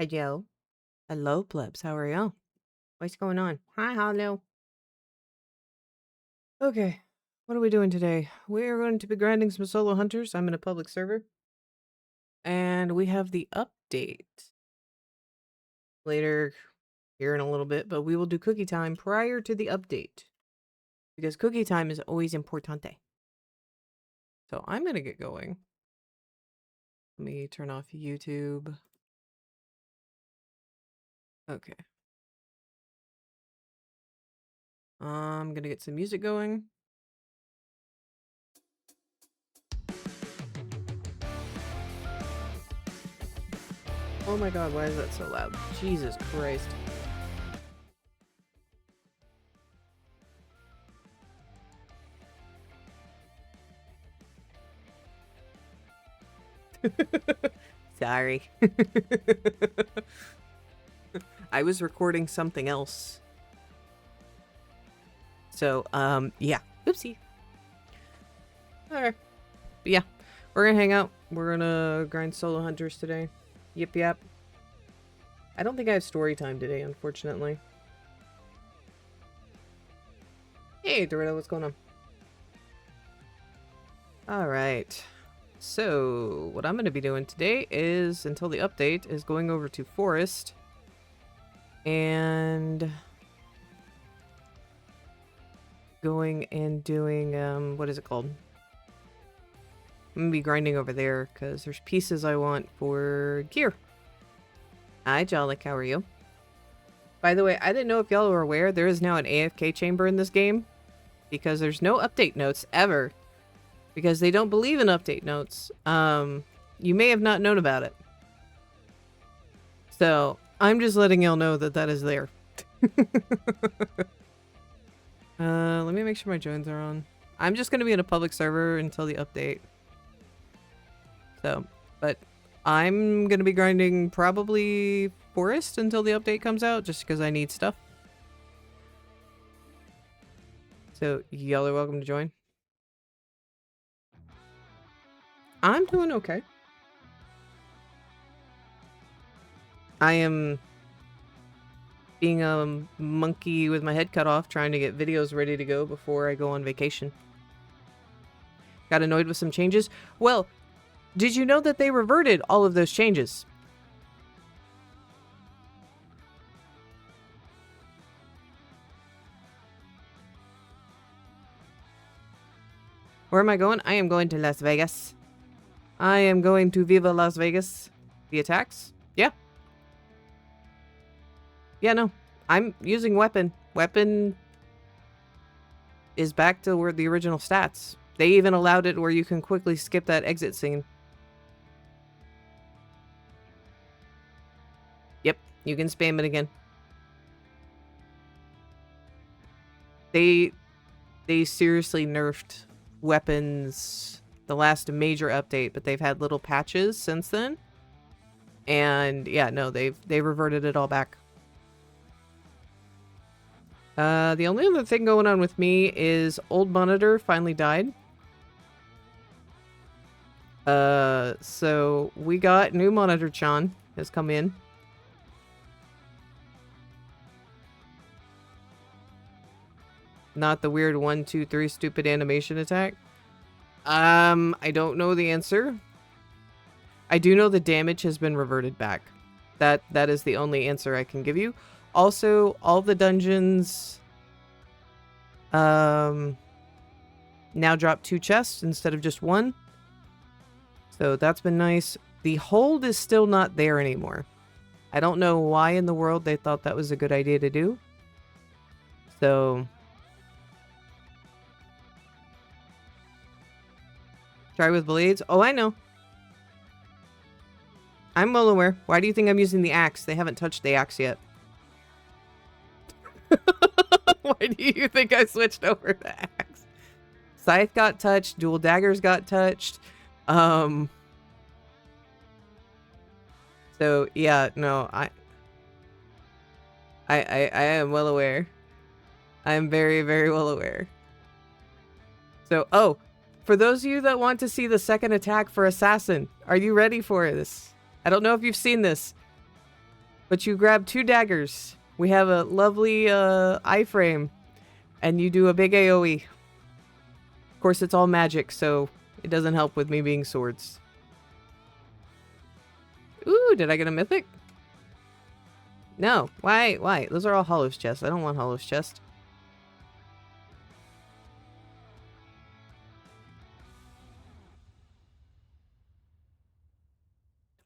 Hello. Hello, plebs. How are y'all? What's going on? Hi, hello. Okay. What are we doing today? We're going to be grinding some solo hunters. I'm in a public server. And we have the update later here in a little bit, but we will do cookie time prior to the update. Because cookie time is always importante. So I'm going to get going. Let me turn off YouTube. Okay. I'm going to get some music going. Oh my god, why is that so loud? Jesus Christ. Sorry. I was recording something else. So, yeah. Oopsie. Alright. But yeah. We're gonna hang out. We're gonna grind solo hunters today. Yep, yep. I don't think I have story time today, unfortunately. Hey, Dorito, what's going on? Alright. So, what I'm gonna be doing today is, until the update, is going over to Forest. And going and doing, what is it called? I'm gonna be grinding over there because there's pieces I want for gear. Hi, Jollik, how are you? By the way, I didn't know if y'all were aware, there is now an AFK chamber in this game. Because there's no update notes, ever. Because they don't believe in update notes. You may have not known about it. So, I'm just letting y'all know that that is there. Let me make sure my joins are on. I'm just gonna be in a public server until the update. So, but I'm gonna be grinding probably Forest until the update comes out, just because I need stuff. So, y'all are welcome to join. I'm doing okay. I am being a monkey with my head cut off, trying to get videos ready to go before I go on vacation. Got annoyed with some changes? Well, did you know that they reverted all of those changes? Where am I going? I am going to Las Vegas. I am going to Viva Las Vegas. The attacks? Yeah. Yeah, no. I'm using weapon. Weapon is back to where the original stats. They even allowed it where you can quickly skip that exit scene. Yep, you can spam it again. They seriously nerfed weapons the last major update, but they've had little patches since then. And yeah, no, they reverted it all back. The only other thing going on with me is old monitor finally died. So we got new monitor Chan has come in. Not the weird 1, 2, 3 stupid animation attack. I don't know the answer. I do know the damage has been reverted back. That is the only answer I can give you. Also, all the dungeons now drop 2 chests instead of just 1. So that's been nice. The hold is still not there anymore. I don't know why in the world they thought that was a good idea to do. So try with blades. Oh, I know. I'm well aware. Why do you think I'm using the axe? They haven't touched the axe yet. Why do you think I switched over to axe? Scythe got touched. Dual daggers got touched. So yeah, no, I am well aware. I am very, very well aware. So, oh, for those of you that want to see the second attack for Assassin, are you ready for this? I don't know if you've seen this. But you grab 2 daggers. We have a lovely iframe. And you do a big AoE. Of course, it's all magic, so it doesn't help with me being swords. Ooh, did I get a mythic? No. Why? Why? Those are all Hollow's chests. I don't want Hollow's chest.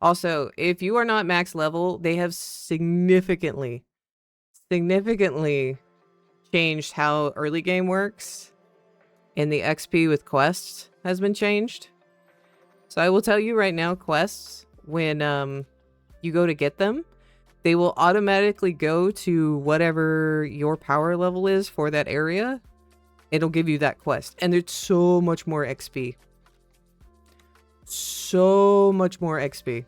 Also, if you are not max level, they have significantly changed how early game works. And the XP with quests has been changed. So I will tell you right now, quests, when you go to get them, they will automatically go to whatever your power level is for that area. It'll give you that quest. And it's so much more XP. So much more XP.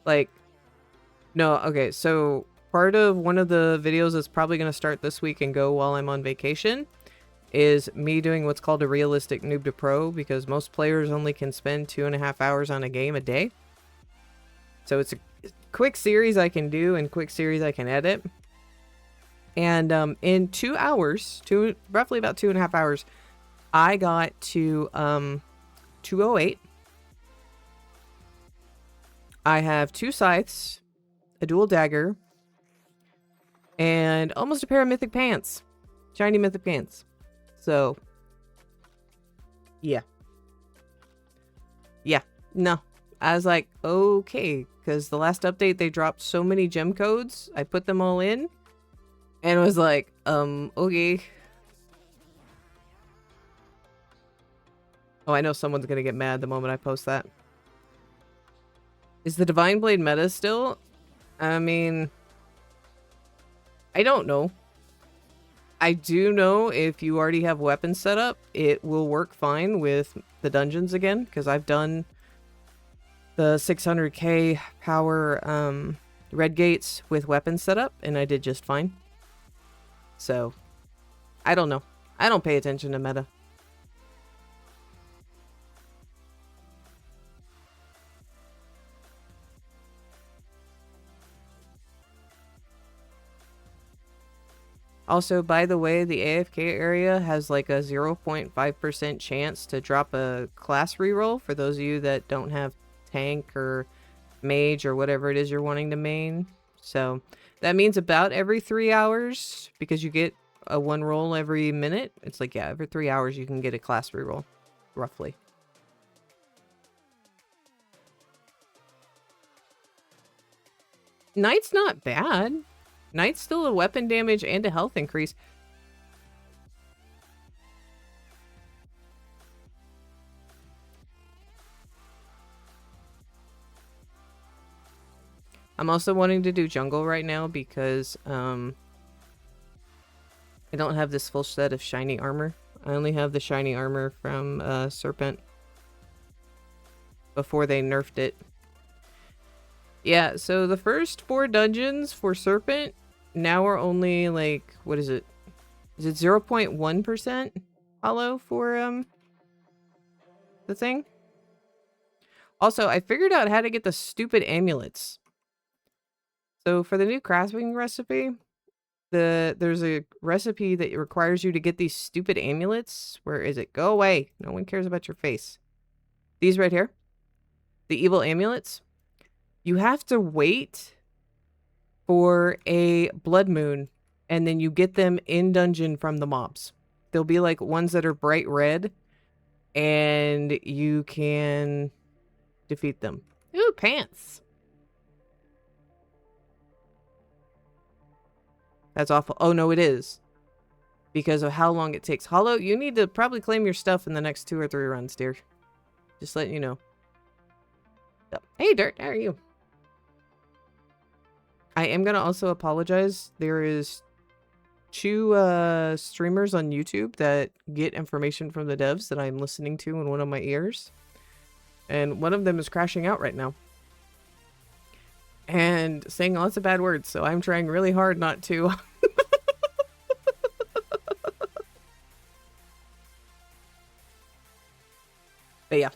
Like, no, okay, so part of one of the videos that's probably going to start this week and go while I'm on vacation is me doing what's called a realistic noob to pro, because most players only can spend 2.5 hours on a game a day. So it's a quick series I can do and quick series I can edit. And in 2 hours, roughly about 2.5 hours, I got to 208. I have 2 scythes, a dual dagger, and almost a pair of mythic pants. Shiny mythic pants. So, yeah. Yeah, no. I was like, okay, because the last update, they dropped so many gem codes. I put them all in, and was like, okay. Oh, I know someone's gonna get mad the moment I post that. Is the Divine Blade meta still? I mean, I don't know. I do know if you already have weapons set up, it will work fine with the dungeons again, because I've done the 600k power red gates with weapons set up, and I did just fine. So, I don't know. I don't pay attention to meta. Also, by the way, the AFK area has like a 0.5% chance to drop a class reroll for those of you that don't have tank or mage or whatever it is you're wanting to main. So that means about every 3 hours, because you get a 1 roll every minute. It's like, yeah, every 3 hours you can get a class reroll, roughly. Knight's not bad. Knight's still a weapon damage and a health increase. I'm also wanting to do jungle right now because I don't have this full set of shiny armor. I only have the shiny armor from Serpent before they nerfed it. Yeah, so the first 4 dungeons for Serpent now are only like, what is it? Is it 0.1% hollow for the thing? Also, I figured out how to get the stupid amulets. So for the new crafting recipe, there's a recipe that requires you to get these stupid amulets. Where is it? Go away. No one cares about your face. These right here. The evil amulets. You have to wait for a blood moon, and then you get them in dungeon from the mobs. They'll be like ones that are bright red, and you can defeat them. Ooh, pants. That's awful. Oh, no, it is. Because of how long it takes. Hollow, you need to probably claim your stuff in the next 2 or 3 runs, dear. Just letting you know. Hey, Dirt, how are you? I am going to also apologize. There is 2 streamers on YouTube that get information from the devs that I'm listening to in one of my ears. And one of them is crashing out right now. And saying lots of bad words, so I'm trying really hard not to. But yeah.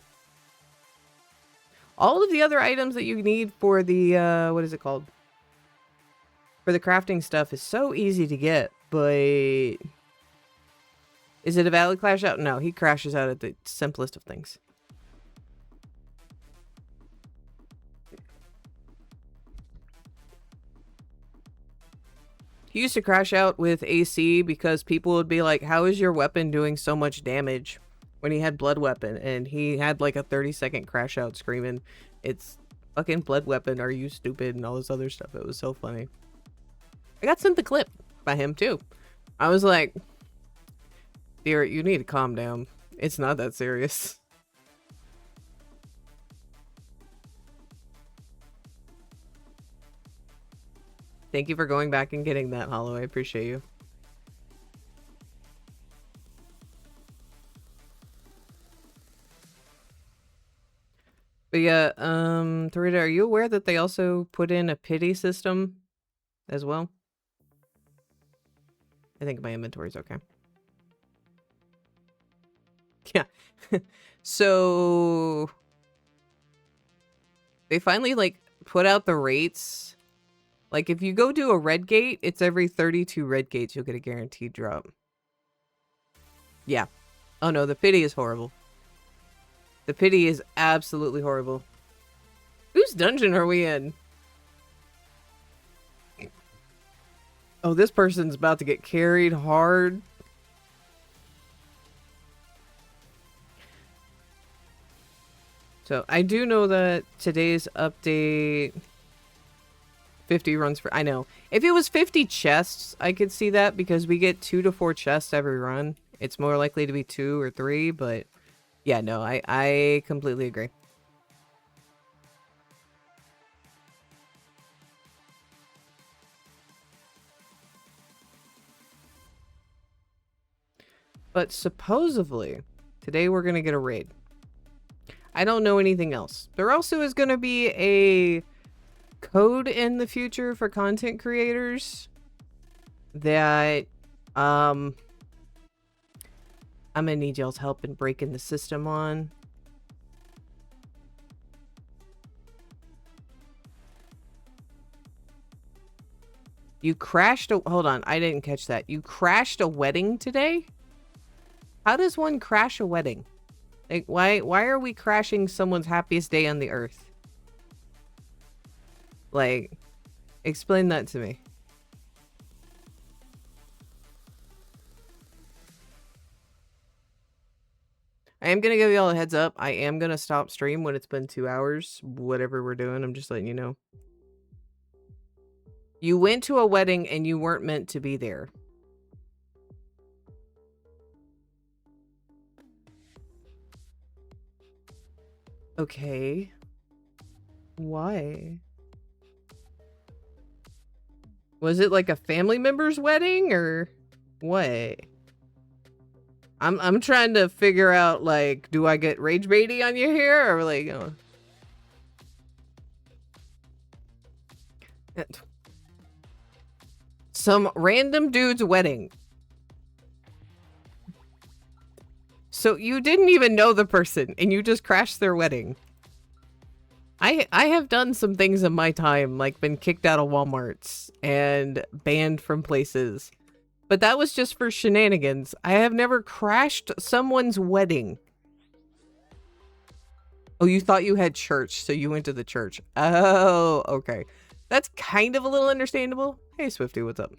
All of the other items that you need for the, what is it called? For the crafting stuff is so easy to get, but... Is it a valid crash out? No, he crashes out at the simplest of things. He used to crash out with AC because people would be like, how is your weapon doing so much damage? When he had blood weapon, and he had like a 30-second crash out screaming, it's fucking blood weapon, are you stupid, and all this other stuff. It was so funny. I got sent the clip by him too. I was like, dear, you need to calm down. It's not that serious. Thank you for going back and getting that, Hollow. I appreciate you. But yeah, Torita, are you aware that they also put in a pity system as well? I think my inventory's okay. Yeah. So they finally like put out the rates. Like if you go do a red gate, it's every 32 red gates you'll get a guaranteed drop. Yeah. Oh no, the pity is horrible. The pity is absolutely horrible. Whose dungeon are we in? Oh, this person's about to get carried hard. So I do know that today's update 50 runs for, I know. If it was 50 chests, I could see that because we get 2 to 4 chests every run. It's more likely to be 2 or 3, but yeah, no, I completely agree. But supposedly, today we're going to get a raid. I don't know anything else. There also is going to be a code in the future for content creators that I'm gonna need y'all's help in breaking the system on. You crashed a, hold on, I didn't catch that. You crashed a wedding today? How does one crash a wedding? Like, why are we crashing someone's happiest day on the earth? Like, explain that to me. I am gonna give y'all a heads up. I am gonna stop stream when it's been 2 hours. Whatever we're doing, I'm just letting you know. You went to a wedding and you weren't meant to be there. Okay. Why? Was it like a family member's wedding or what? I'm trying to figure out, like, do I get rage baity on you here or like, some random dude's wedding. So you didn't even know the person and you just crashed their wedding. I have done some things in my time, like been kicked out of Walmarts and banned from places. But that was just for shenanigans. I have never crashed someone's wedding. Oh, you thought you had church, so you went to the church. Oh, okay. That's kind of a little understandable. Hey, Swifty, what's up?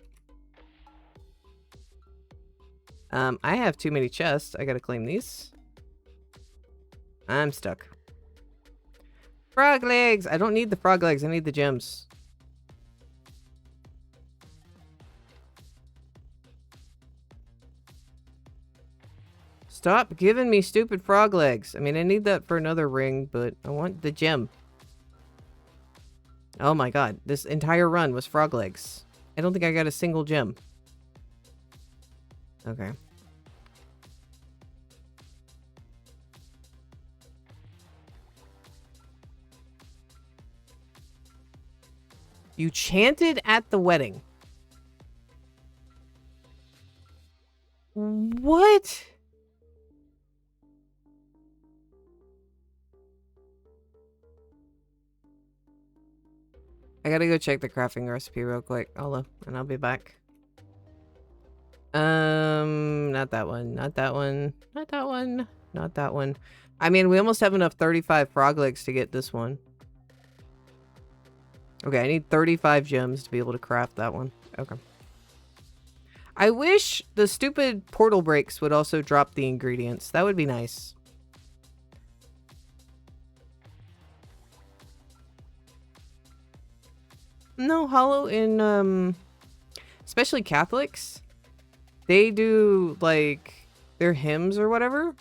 I have too many chests. I gotta claim these. I'm stuck. Frog legs! I don't need the frog legs. I need the gems. Stop giving me stupid frog legs. I mean, I need that for another ring, but I want the gem. Oh my god. This entire run was frog legs. I don't think I got a single gem. Okay. You chanted at the wedding. What? I gotta go check the crafting recipe real quick, Ola, and I'll be back. Not that one, not that one, not that one, not that one. I mean, we almost have enough 35 frog legs to get this one. Okay, I need 35 gems to be able to craft that one. Okay. I wish the stupid portal breaks would also drop the ingredients. That would be nice. No, Hollow in, especially Catholics, they do, like, their hymns or whatever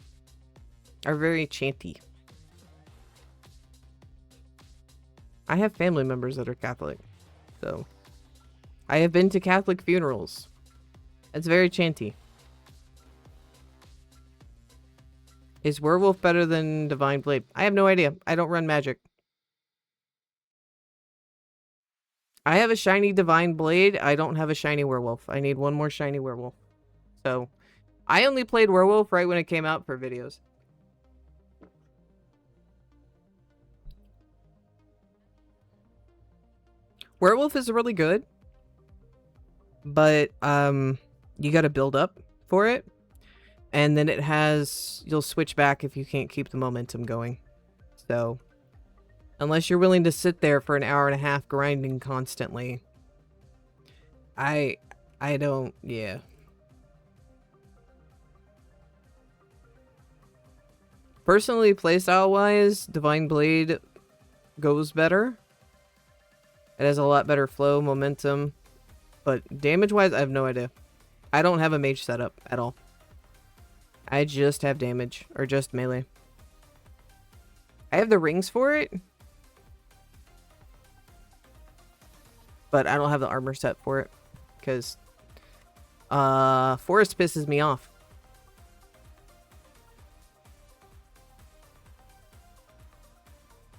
are very chanty. I have family members that are Catholic, so I have been to Catholic funerals. It's very chanty. Is Werewolf better than Divine Blade? I have no idea. I don't run magic. I have a shiny Divine Blade. I don't have a shiny Werewolf. I need one more shiny Werewolf. So, I only played Werewolf right when it came out for videos. Werewolf is really good. But, you gotta build up for it. And then it has... You'll switch back if you can't keep the momentum going. So... Unless you're willing to sit there for an hour and a half grinding constantly. I don't, yeah. Personally, playstyle-wise, Divine Blade goes better. It has a lot better flow, momentum. But damage-wise, I have no idea. I don't have a mage setup at all. I just have damage, or just melee. I have the rings for it. But I don't have the armor set for it. Because Forest pisses me off.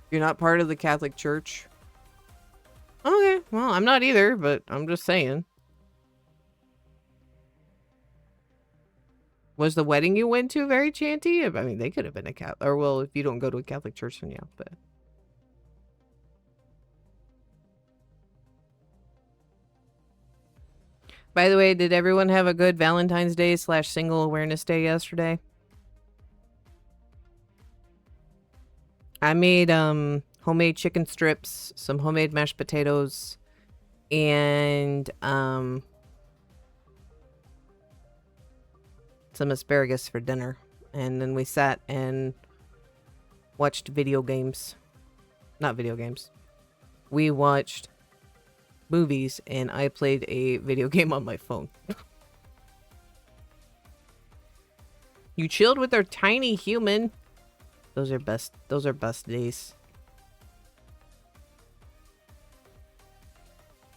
You're not part of the Catholic Church? Okay, well, I'm not either, but I'm just saying. Was the wedding you went to very chanty? I mean, they could have been a Catholic. Or, well, if you don't go to a Catholic church, then yeah, but... By the way, did everyone have a good Valentine's Day / Single Awareness Day yesterday? I made homemade chicken strips, some homemade mashed potatoes, and some asparagus for dinner. And then we sat and watched video games. Not video games. We watched movies, and I played a video game on my phone. You chilled with our tiny human. Those are best days.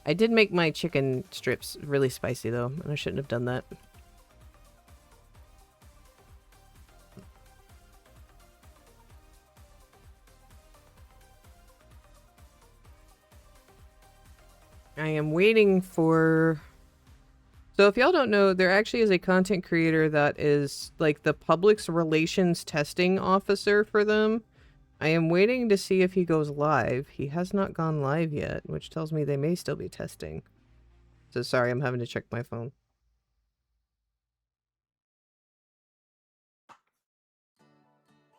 I did make my chicken strips really spicy though, and I shouldn't have done that. I am waiting for... So if y'all don't know, there actually is a content creator that is like the public's relations testing officer for them. I am waiting to see if he goes live. He has not gone live yet, which tells me they may still be testing. So sorry, I'm having to check my phone.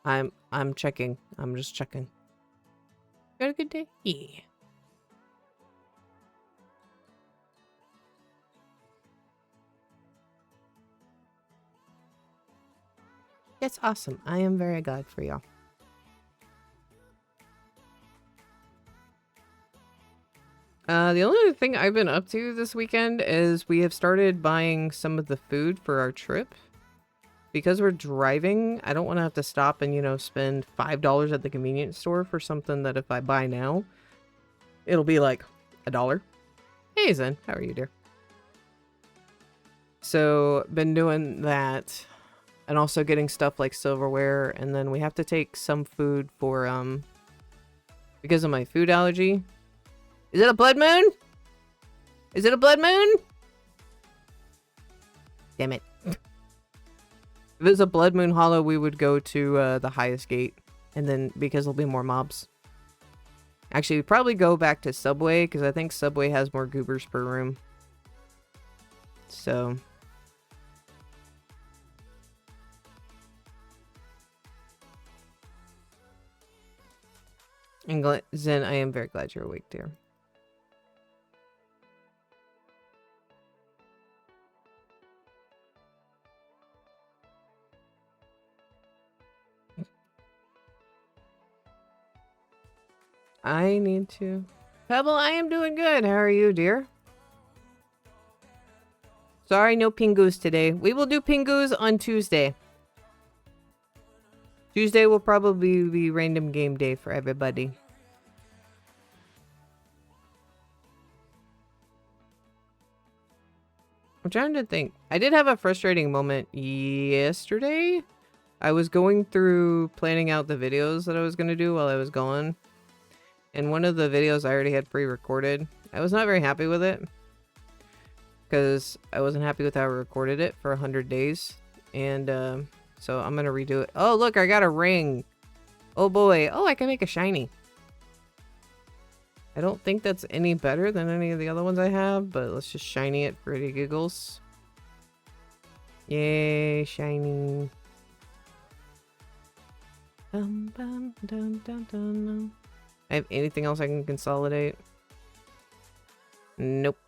I'm checking. I'm just checking. You had a good day? Yeah. That's awesome. I am very glad for y'all. The only other thing I've been up to this weekend is we have started buying some of the food for our trip. Because we're driving, I don't want to have to stop and, you know, spend $5 at the convenience store for something that if I buy now, it'll be like $1. Hey Zen, how are you, dear? So, been doing that. And also getting stuff like silverware. And then we have to take some food for, because of my food allergy. Is it a blood moon? Is it a blood moon? Damn it. If it was a blood moon hollow, we would go to the highest gate. And then, because there'll be more mobs. Actually, we'd probably go back to Subway, because I think Subway has more goobers per room. So... And Zen, I am very glad you're awake, dear. I need to... Pebble, I am doing good. How are you, dear? Sorry, no Pingus today. We will do Pingus on Tuesday. Tuesday will probably be random game day for everybody. I'm trying to think. I did have a frustrating moment yesterday. I was going through planning out the videos that I was going to do while I was gone. And one of the videos I already had pre-recorded. I was not very happy with it. Because I wasn't happy with how I recorded it for 100 days. And so I'm going to redo it. Oh, look, I got a ring. Oh, boy. Oh, I can make a shiny. I don't think that's any better than any of the other ones I have. But let's just shiny it for the giggles. Yay, shiny. Dun, dun, dun, dun, dun. I have anything else I can consolidate? Nope.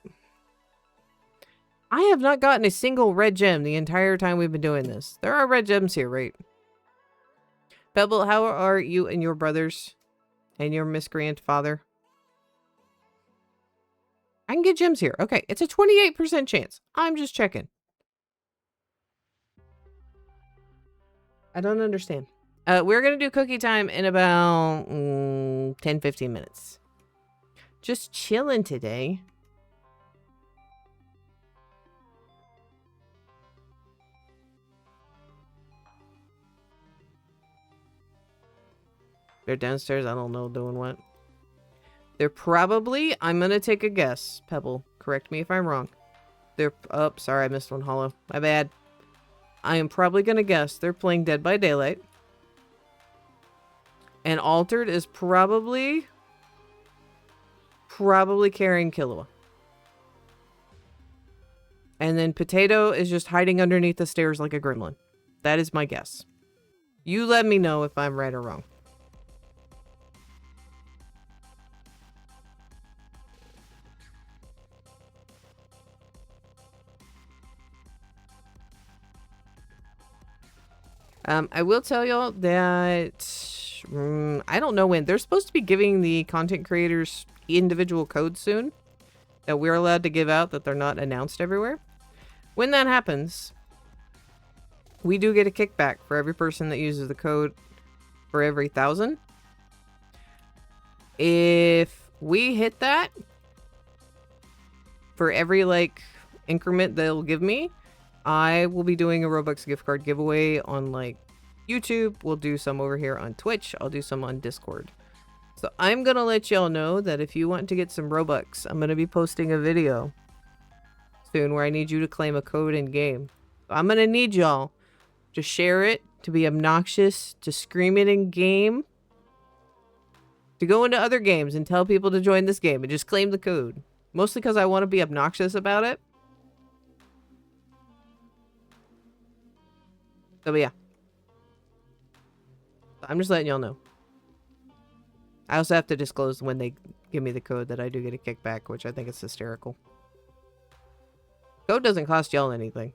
I have not gotten a single red gem the entire time we've been doing this. There are red gems here, right? Pebble, how are you and your brothers? And your miscreant father? I can get gems here. Okay, it's a 28% chance. I'm just checking. I don't understand. We're going to do cookie time in about 10-15 minutes. Just chilling today. They're downstairs. I don't know doing what. They're probably... I'm going to take a guess. Pebble, correct me if I'm wrong. They're... Oh, sorry. I missed one hollow. My bad. I am probably going to guess they're playing Dead by Daylight. And Altered is probably carrying Killua. And then Potato is just hiding underneath the stairs like a gremlin. That is my guess. You let me know if I'm right or wrong. I will tell y'all that I don't know when. They're supposed to be giving the content creators individual codes soon that we're allowed to give out, that they're not announced everywhere. When that happens, we do get a kickback for every person that uses the code for every 1,000. If we hit that, for every like increment they'll give me, I will be doing a Robux gift card giveaway on like YouTube. We'll do some over here on Twitch. I'll do some on Discord. So I'm going to let y'all know that if you want to get some Robux, I'm going to be posting a video soon where I need you to claim a code in game. I'm going to need y'all to share it, to be obnoxious, to scream it in game, to go into other games and tell people to join this game and just claim the code. Mostly because I want to be obnoxious about it. So yeah. I'm just letting y'all know. I also have to disclose when they give me the code that I do get a kickback, which I think is hysterical. Code doesn't cost y'all anything.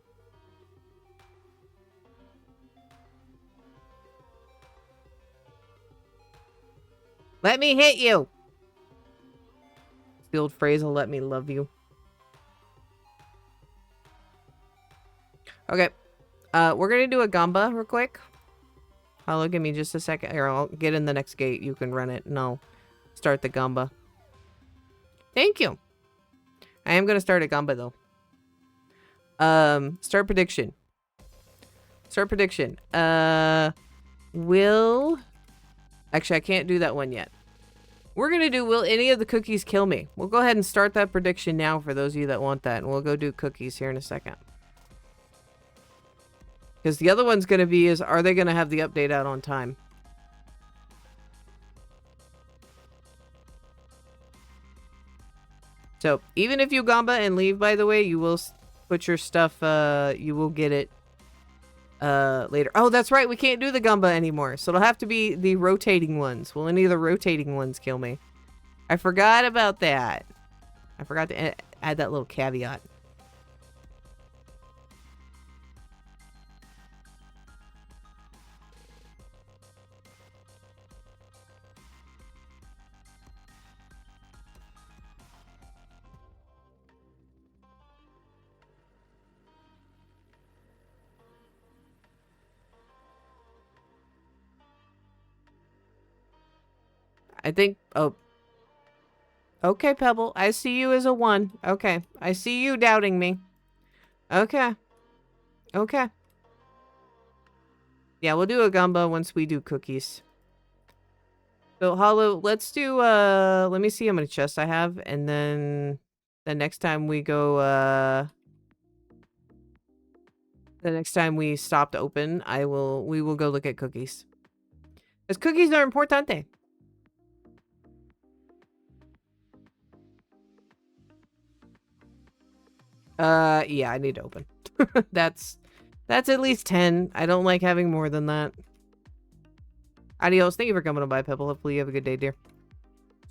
Let me hit you! It's the old phrase, "I'll let me love you." Okay. We're gonna do a gamba real quick. Hello, give me just a second. Here, I'll get in the next gate. You can run it. No. Start the gamba. Thank you. I am gonna start a gamba though. Start prediction. Start prediction. Will... Actually, I can't do that one yet. We're gonna do, will any of the cookies kill me? We'll go ahead and start that prediction now for those of you that want that. And we'll go do cookies here in a second. Because the other one's going to be is, are they going to have the update out on time? So, even if you gamba and leave, by the way, you will put your stuff, you will get it later. Oh, that's right, we can't do the gamba anymore. So it'll have to be the rotating ones. Will any of the rotating ones kill me? I forgot about that. I forgot to add that little caveat. I think, oh. Okay, Pebble. I see you as a 1. Okay. I see you doubting me. Okay. Okay. Yeah, we'll do a gamba once we do cookies. So, Hollow, let's do, let me see how many chests I have, and then the next time we go, the next time we stop to open, we will go look at cookies. Because cookies are importante. Yeah, I need to open. That's at least 10. I don't like having more than that. Adios. Thank you for coming on by, Pebble. Hopefully you have a good day, dear.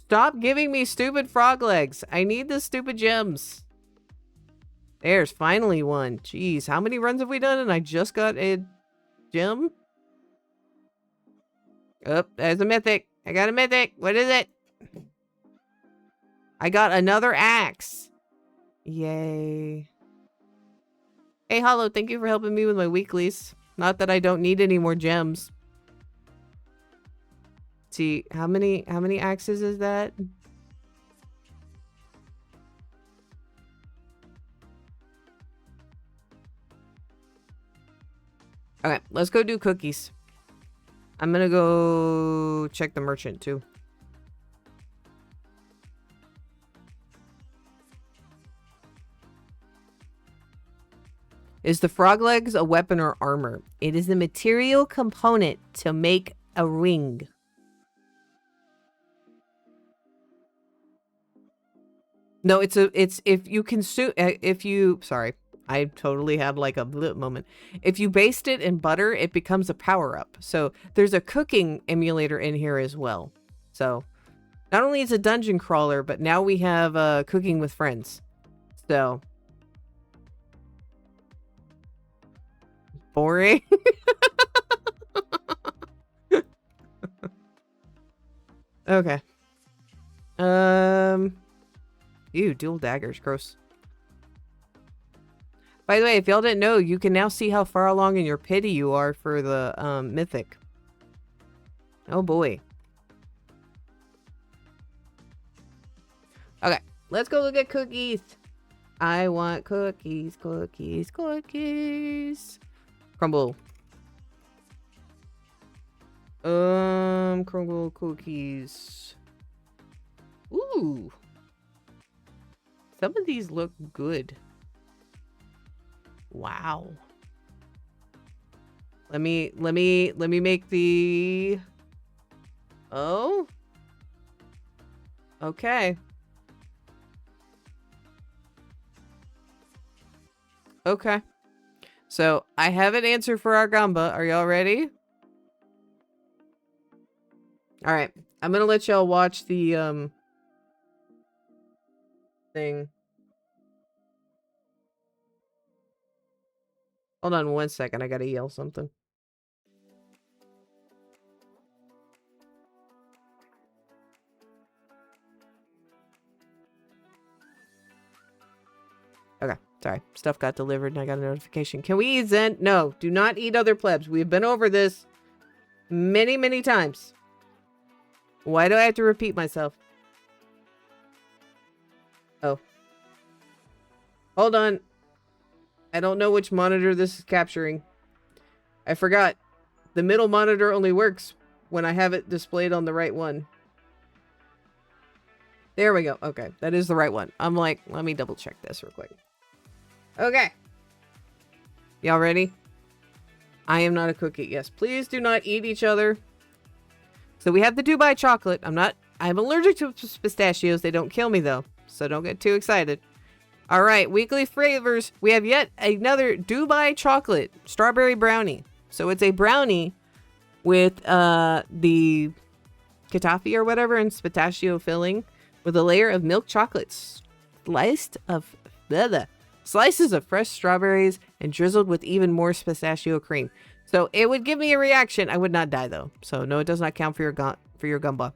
Stop giving me stupid frog legs. I need the stupid gems. There's finally one. Jeez, how many runs have we done and I just got a gem? Oh, there's a mythic. I got a mythic. What is it? I got another axe. Yay. Hey, Hollow, thank you for helping me with my weeklies. Not that I don't need any more gems. See, how many axes is that? Okay, let's go do cookies. I'm gonna go check the merchant too. Is the frog legs a weapon or armor? It is the material component to make a ring. No, it's if you consume, sorry, I totally had like a blip moment. If you baste it in butter, it becomes a power-up. So there's a cooking emulator in here as well. So not only is it a dungeon crawler, but now we have cooking with friends. So boring. Okay. Ew, dual daggers, gross. By the way, if y'all didn't know, you can now see how far along in your pity you are for the mythic. Oh boy. Okay, let's go look at cookies. I want cookies, cookies, cookies. Crumble. Crumble cookies. Ooh. Some of these look good. Wow. Let me make the... Oh? Okay. Okay. So, I have an answer for our gamba. Are y'all ready? Alright. I'm gonna let y'all watch the, thing. Hold on 1 second. I gotta yell something. Okay, sorry. Stuff got delivered and I got a notification. Can we eat Zen? No, do not eat other plebs. We've been over this many, many times. Why do I have to repeat myself? Oh. Hold on. I don't know which monitor this is capturing. I forgot. The middle monitor only works when I have it displayed on the right one. There we go. Okay, that is the right one. I'm like, let me double check this real quick. Okay. Y'all ready? I am not a cookie. Yes, please do not eat each other. So we have the Dubai chocolate. I'm allergic to pistachios. They don't kill me though. so don't get too excited. All right, weekly flavors. We have yet another Dubai chocolate strawberry brownie. So it's a brownie with the katafi or whatever and pistachio filling with a layer of milk chocolates, slices of fresh strawberries and drizzled with even more pistachio cream. So it would give me a reaction. I would not die though. So no, it does not count for your gumba.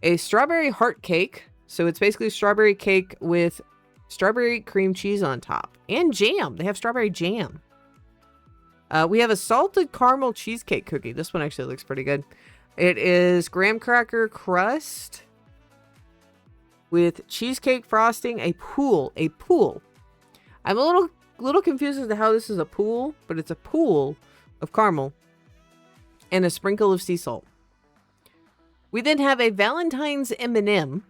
A strawberry heart cake. So it's basically strawberry cake with strawberry cream cheese on top and jam. They have strawberry jam. We have a salted caramel cheesecake cookie. This one actually looks pretty good. It is graham cracker crust with cheesecake frosting, a pool. I'm a little confused as to how this is a pool, but it's a pool of caramel and a sprinkle of sea salt. We then have a Valentine's M&M.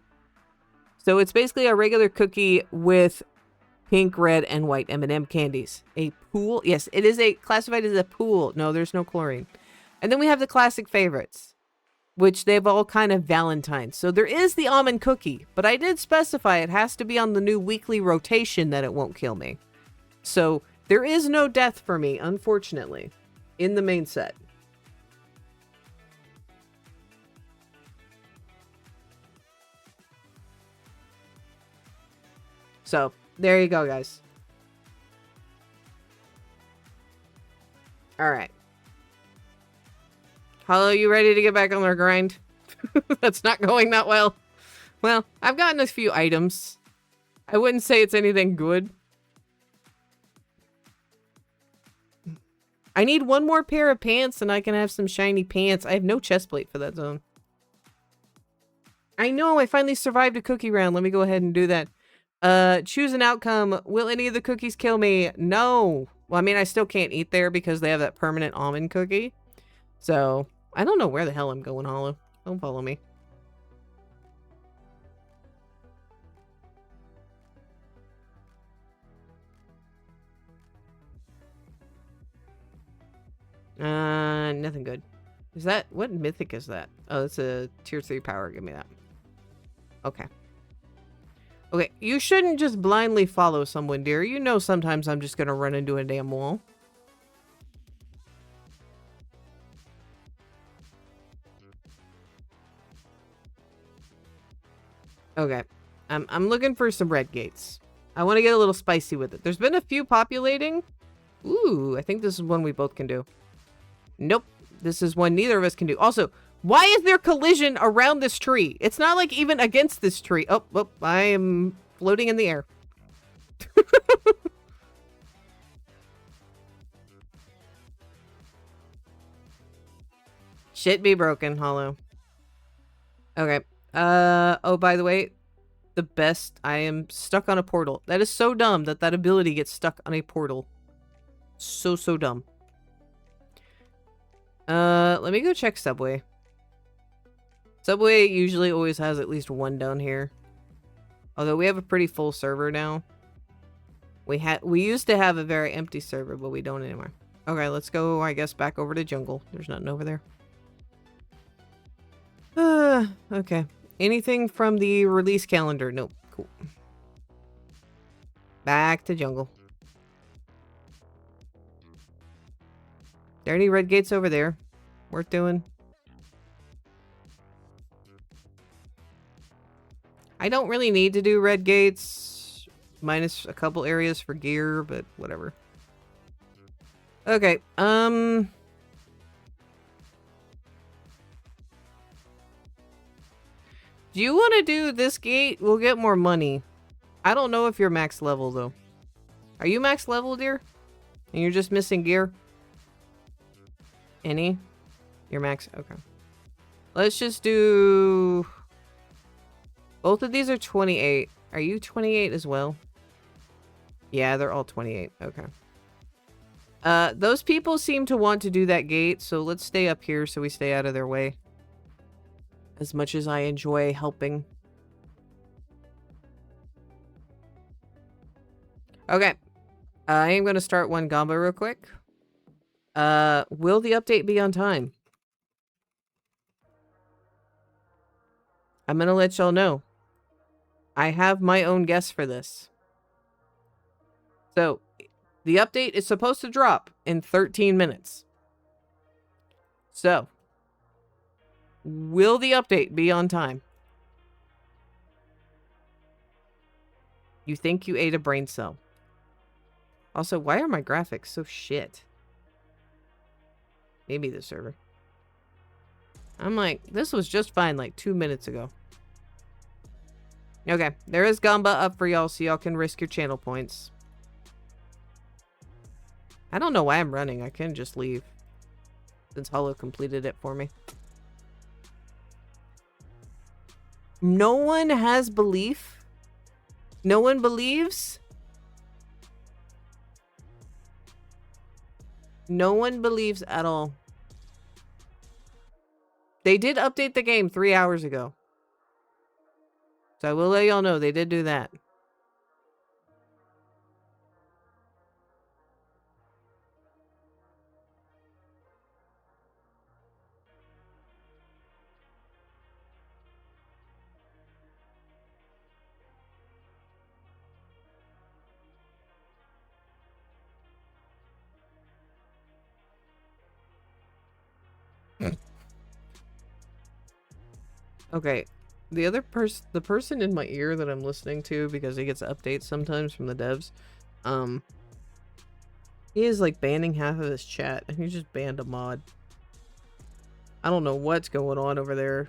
So it's basically a regular cookie with pink, red, and white M&M candies. A pool. Yes, it is classified as a pool. No, there's no chlorine. And then we have the classic favorites, which they've all kind of Valentine's. So there is the almond cookie, but I did specify it has to be on the new weekly rotation that it won't kill me. So there is no death for me, unfortunately, in the main set. So there you go, guys. All right. Hollow, you ready to get back on our grind? That's not going that well. Well, I've gotten a few items. I wouldn't say it's anything good. I need one more pair of pants and I can have some shiny pants. I have no chest plate for that zone. I know, I finally survived a cookie round. Let me go ahead and do that. Choose an outcome. Will any of the cookies kill me? No. Well, I mean, I still can't eat there because they have that permanent almond cookie. So, I don't know where the hell I'm going, Hollow. Don't follow me. Nothing good. Is that, what mythic is that? Oh, it's a tier 3 power. Give me that. Okay. Okay, you shouldn't just blindly follow someone, dear. You know sometimes I'm just gonna run into a damn wall. Okay. I'm looking for some red gates. I want to get a little spicy with it. There's been a few populating. Ooh, I think this is one we both can do. Nope. This is one neither of us can do. Also, why is there collision around this tree? It's not like even against this tree. Oh, I am floating in the air. Shit be broken, Hollow. Okay. Oh, by the way, the best, I am stuck on a portal. That is so dumb that that ability gets stuck on a portal. So dumb. Let me go check Subway. Subway usually always has at least one down here. Although we have a pretty full server now. We used to have a very empty server, but we don't anymore. Okay, let's go, I guess, back over to jungle. There's nothing over there. Okay. Anything from the release calendar? Nope. Cool. Back to jungle. There any red gates over there? Worth doing? I don't really need to do red gates. Minus a couple areas for gear, but whatever. Okay, do you want to do this gate? We'll get more money. I don't know if you're max level, though. Are you max level, dear? And you're just missing gear? Any? You're max? Okay. Let's just do... Both of these are 28. Are you 28 as well? Yeah, they're all 28. Okay. Those people seem to want to do that gate, so let's stay up here so we stay out of their way. As much as I enjoy helping. Okay. I am going to start one Gamba real quick. Will the update be on time? I'm going to let y'all know. I have my own guess for this. So, the update is supposed to drop in 13 minutes. So, will the update be on time? You think you ate a brain cell. Also, why are my graphics so shit? Maybe the server. I'm like, this was just fine like 2 minutes ago. Okay, there is Gamba up for y'all so y'all can risk your channel points. I don't know why I'm running. I can just leave. Since Hollow completed it for me. No one has belief? No one believes? No one believes at all. They did update the game 3 hours ago. So I will let y'all know they did do that. Okay, the person in my ear that I'm listening to because he gets updates sometimes from the devs, he is like banning half of his chat and he just banned a mod. I don't know what's going on over there.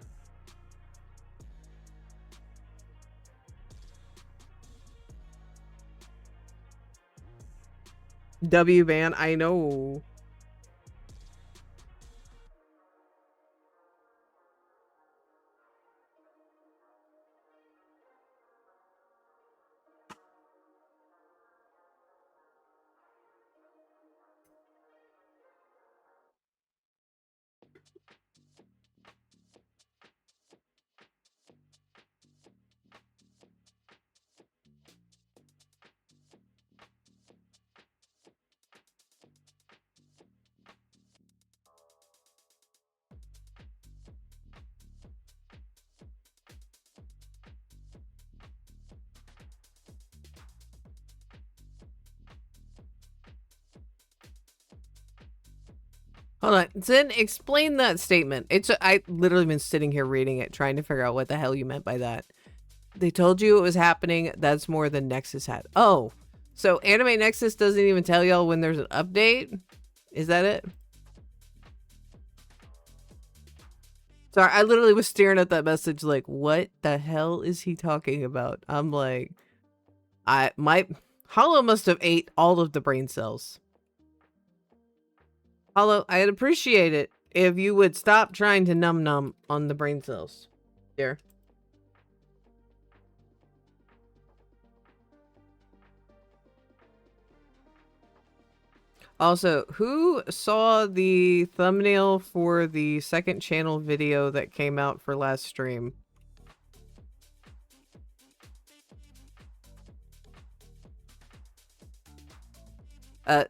W ban, I know. Hold on, Zen, explain that statement. I literally been sitting here reading it, trying to figure out what the hell you meant by that. They told you it was happening. That's more than Nexus had. Oh, so Anime Nexus doesn't even tell y'all when there's an update? Is that it? Sorry, I literally was staring at that message like, what the hell is he talking about? I'm like, Hollow must have ate all of the brain cells. Hollow, I'd appreciate it if you would stop trying to num on the brain cells. There. Also, who saw the thumbnail for the second channel video that came out for last stream?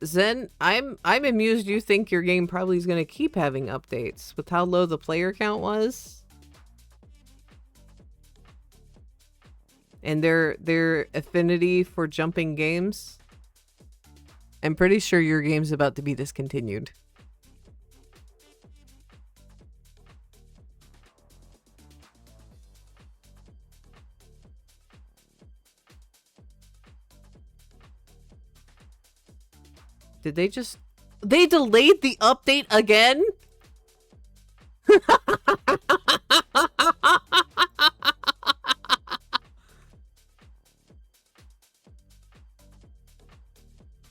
Zen, I'm amused you think your game probably is going to keep having updates with how low the player count was. And their affinity for jumping games. I'm pretty sure your game's about to be discontinued. Did they just... They delayed the update again?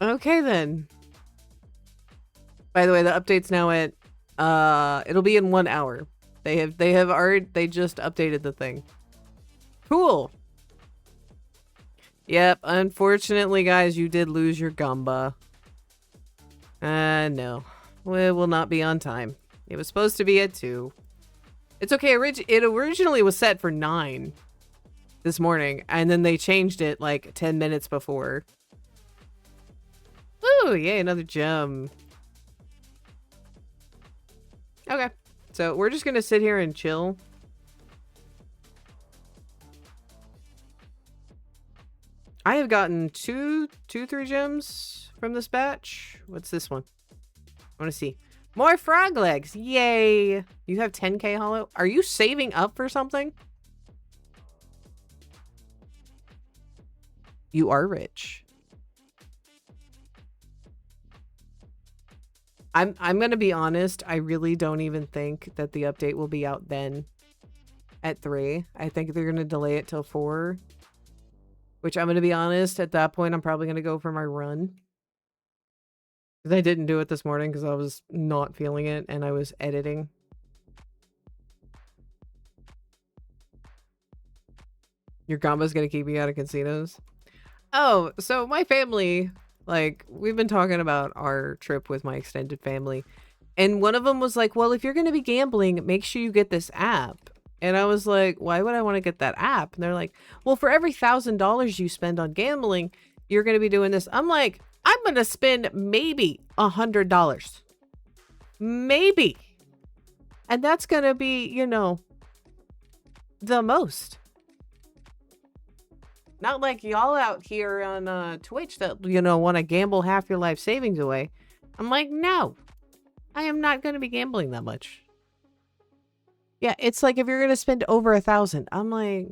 Okay then. By the way, the update's now at it'll be in 1 hour. They just updated the thing. Cool. Yep, unfortunately guys, you did lose your Gamba. No. It will not be on time. It was supposed to be at 2. It's okay, it originally was set for 9 this morning, and then they changed it like 10 minutes before. Ooh, yay, another gem. Okay, so we're just gonna sit here and chill. I have gotten three gems from this batch. What's this one? I want to see. More frog legs. Yay. You have 10k hollow. Are you saving up for something? You are rich. I'm going to be honest. I really don't even think that the update will be out then at 3. I think they're going to delay it till 4. Which I'm going to be honest, at that point, I'm probably going to go for my run. Because I didn't do it this morning because I was not feeling it and I was editing. Your combo's going to keep you out of casinos? Oh, so my family, like, we've been talking about our trip with my extended family. And one of them was like, well, if you're going to be gambling, make sure you get this app. And I was like, why would I want to get that app? And they're like, well, for every $1,000 you spend on gambling, you're going to be doing this. I'm like, I'm going to spend maybe $100. Maybe. And that's going to be, you know, the most. Not like y'all out here on Twitch that, you know, want to gamble half your life savings away. I'm like, no, I am not going to be gambling that much. Yeah, it's like if you're going to spend over 1,000, I'm like,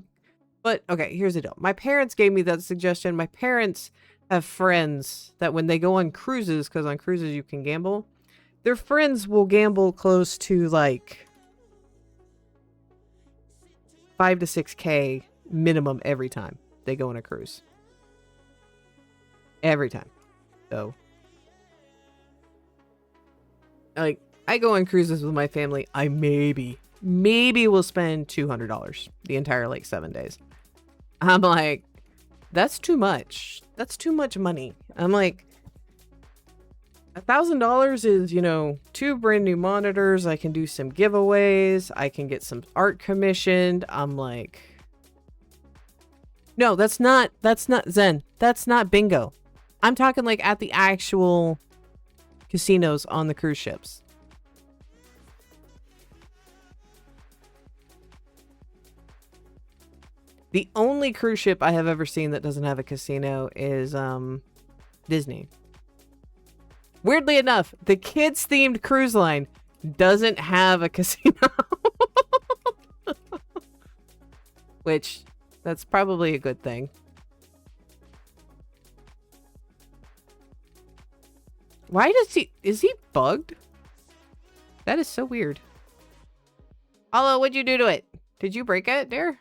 but okay, here's the deal. My parents gave me that suggestion. My parents have friends that when they go on cruises, because on cruises you can gamble, their friends will gamble close to like 5 to 6k minimum every time they go on a cruise. Every time. So, like, I go on cruises with my family. I maybe will spend $200 the entire, like, 7 days. I'm like, that's too much. That's too much money. I'm like, $1,000 is, you know, 2 brand new monitors. I can do some giveaways. I can get some art commissioned. I'm like, no, that's not Zen. That's not bingo. I'm talking like at the actual casinos on the cruise ships. The only cruise ship I have ever seen that doesn't have a casino is Disney. Weirdly enough, the kids themed cruise line doesn't have a casino. Which, that's probably a good thing. Why is he bugged? That is so weird. Hello, what'd you do to it? Did you break it, dear?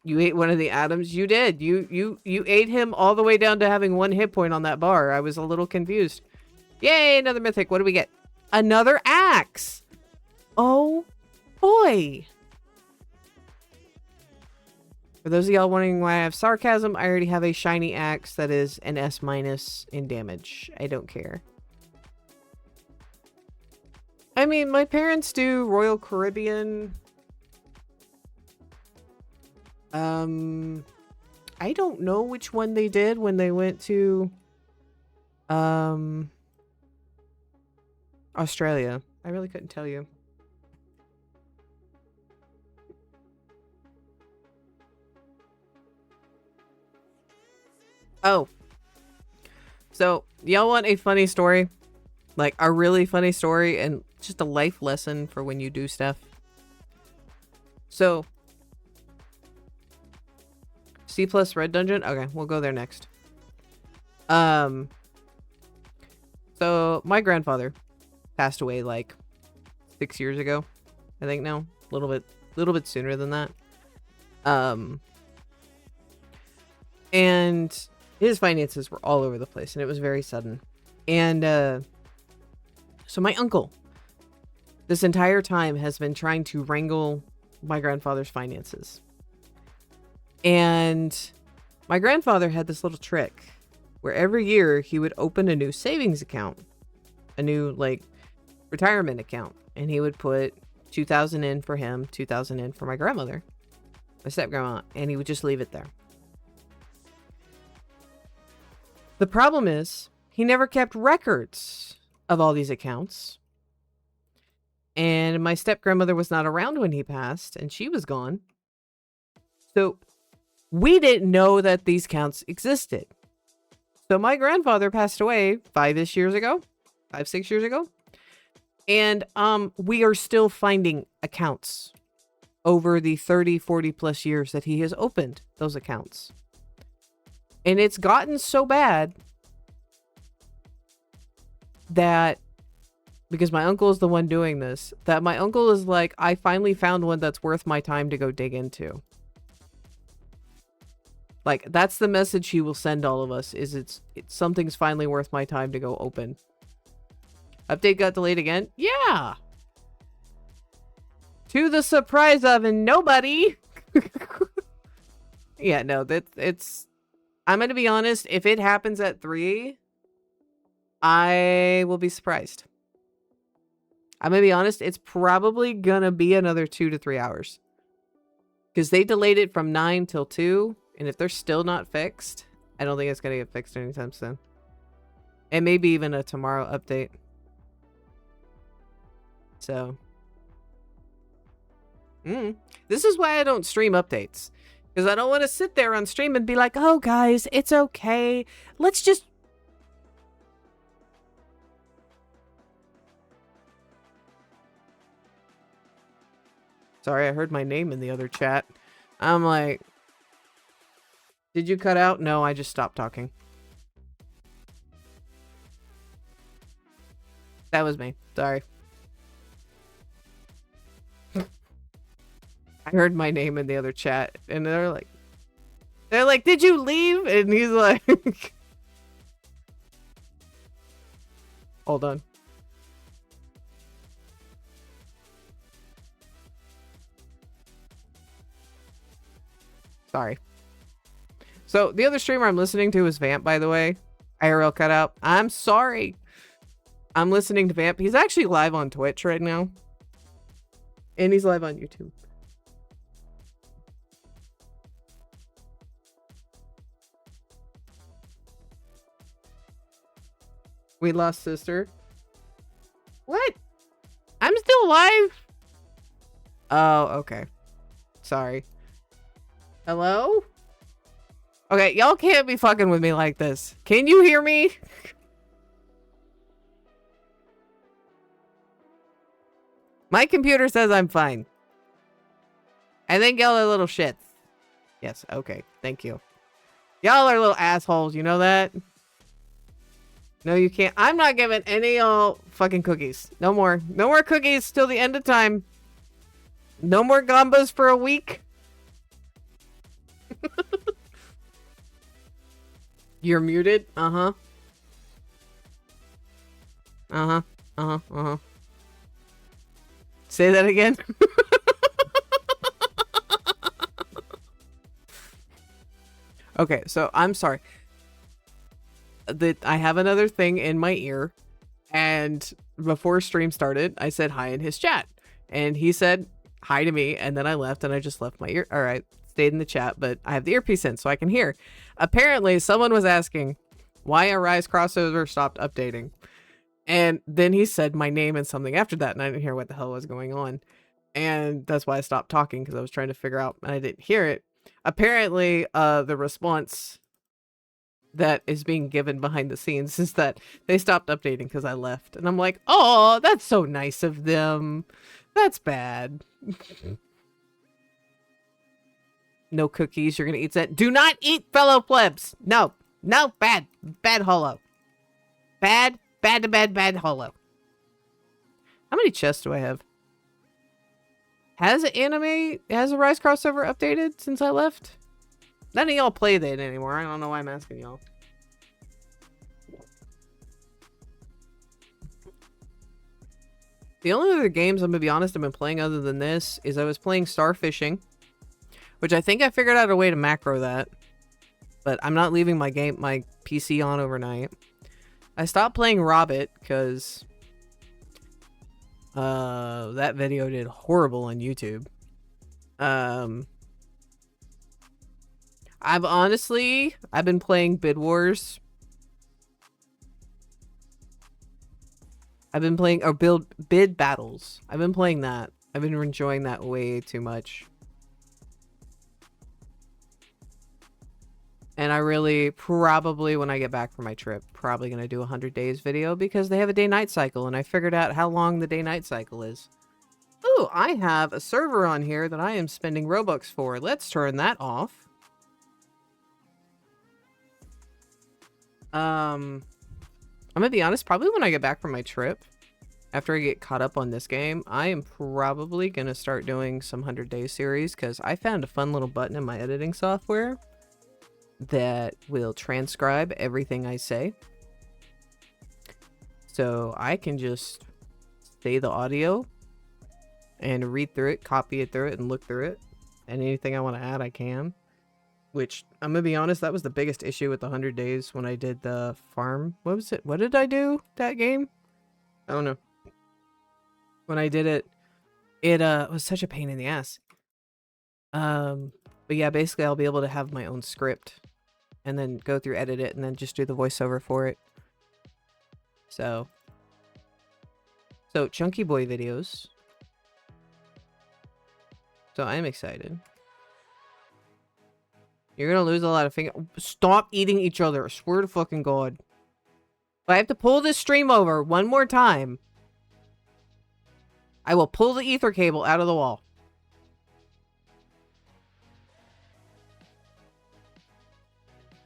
You ate one of the atoms? You did. You ate him all the way down to having 1 hit point on that bar. I was a little confused. Yay, another mythic. What do we get? Another axe. Oh, boy. For those of y'all wondering why I have sarcasm, I already have a shiny axe that is an S- in damage. I don't care. I mean, my parents do Royal Caribbean. I don't know which one they did when they went to Australia. I really couldn't tell you. Oh. So, y'all want a funny story? Like, a really funny story and just a life lesson for when you do stuff? So, C+ Red Dungeon? Okay, we'll go there next. So, my grandfather passed away, like, 6 years ago. I think now. A little bit sooner than that. And his finances were all over the place, and it was very sudden. And so my uncle, this entire time, has been trying to wrangle my grandfather's finances. And my grandfather had this little trick where every year he would open a new savings account, a new, like, retirement account, and he would put 2,000 in for him, 2,000 in for my grandmother, my step-grandma, and he would just leave it there. The problem is, he never kept records of all these accounts. And my step-grandmother was not around when he passed, and she was gone. So we didn't know that these counts existed. So my grandfather passed away 5-ish years ago, 5-6 years ago. And we are still finding accounts over the 30, 40 plus years that he has opened those accounts. And it's gotten so bad that, because my uncle is the one doing this, that my uncle is like, I finally found one that's worth my time to go dig into. Like, that's the message he will send all of us, is it's something's finally worth my time to go open. Update got delayed again? Yeah! To the surprise of nobody! Yeah, no, it's... I'm gonna be honest, if it happens at 3, I will be surprised. I'm gonna be honest, it's probably gonna be another 2 to 3 hours. Because they delayed it from 9 till 2, and if they're still not fixed, I don't think it's gonna get fixed anytime soon. And maybe even a tomorrow update. So... This is why I don't stream updates. Because I don't want to sit there on stream and be like, oh guys, it's okay. Let's just... Sorry, I heard my name in the other chat. I'm like... Did you cut out? No, I just stopped talking. That was me. Sorry. I heard my name in the other chat, and they're like, did you leave? And he's like, hold on. Sorry. So the other streamer I'm listening to is Vamp, by the way. IRL cut out. I'm sorry. I'm listening to Vamp. He's actually live on Twitch right now. And he's live on YouTube. We lost sister. What? I'm still alive? Oh, okay. Sorry. Hello? Okay, y'all can't be fucking with me like this. Can you hear me? My computer says I'm fine. I think y'all are little shits. Yes, okay. Thank you. Y'all are little assholes, you know that? No, you can't. I'm not giving any y'all fucking cookies. No more. No more cookies till the end of time. No more gambas for a week. You're muted? Uh-huh. Uh-huh. Uh-huh. Uh-huh. Say that again. Okay, so I'm sorry. I have another thing in my ear, and before stream started, I said hi in his chat, and he said hi to me, and then I left, and I just left my ear. All right, stayed in the chat, but I have the earpiece in, so I can hear. Apparently, someone was asking why a Rise crossover stopped updating, and then he said my name and something after that, and I didn't hear what the hell was going on, and that's why I stopped talking, because I was trying to figure out, and I didn't hear it. Apparently, the response that is being given behind the scenes is that they stopped updating because I left. And I'm like, oh, that's so nice of them. That's bad. No cookies. You're going to eat that. Do not eat, fellow plebs. No. No. Bad. Bad holo. Bad. Bad to bad. Bad holo. How many chests do I have? Has a Rise crossover updated since I left? None of y'all play that anymore. I don't know why I'm asking y'all. The only other games, I'm gonna be honest, I've been playing other than this is I was playing Starfishing, which I think I figured out a way to macro that, but I'm not leaving my PC on overnight. I stopped playing Robbit because that video did horrible on YouTube. I've been playing Bid Wars. I've been playing, or build bid battles. I've been playing that. I've been enjoying that way too much. And I really, probably when I get back from my trip, probably going to do a 100 days video because they have a day-night cycle and I figured out how long the day-night cycle is. Ooh, I have a server on here that I am spending Robux for. Let's turn that off. I'm gonna be honest, probably when I get back from my trip, after I get caught up on this game, I am probably gonna start doing some 100 Day series because I found a fun little button in my editing software that will transcribe everything I say. So I can just say the audio and read through it, copy it through it, and look through it. And anything I want to add, I can. Which, I'm going to be honest, that was the biggest issue with the 100 Days when I did the farm. What was it? What did I do that game? I don't know. When I did it, it was such a pain in the ass. But yeah, basically I'll be able to have my own script and then go through, edit it, and then just do the voiceover for it. So Chunky Boy videos. So I'm excited. You're gonna lose a lot of finger. Stop eating each other. I swear to fucking God. If I have to pull this stream over one more time, I will pull the ether cable out of the wall.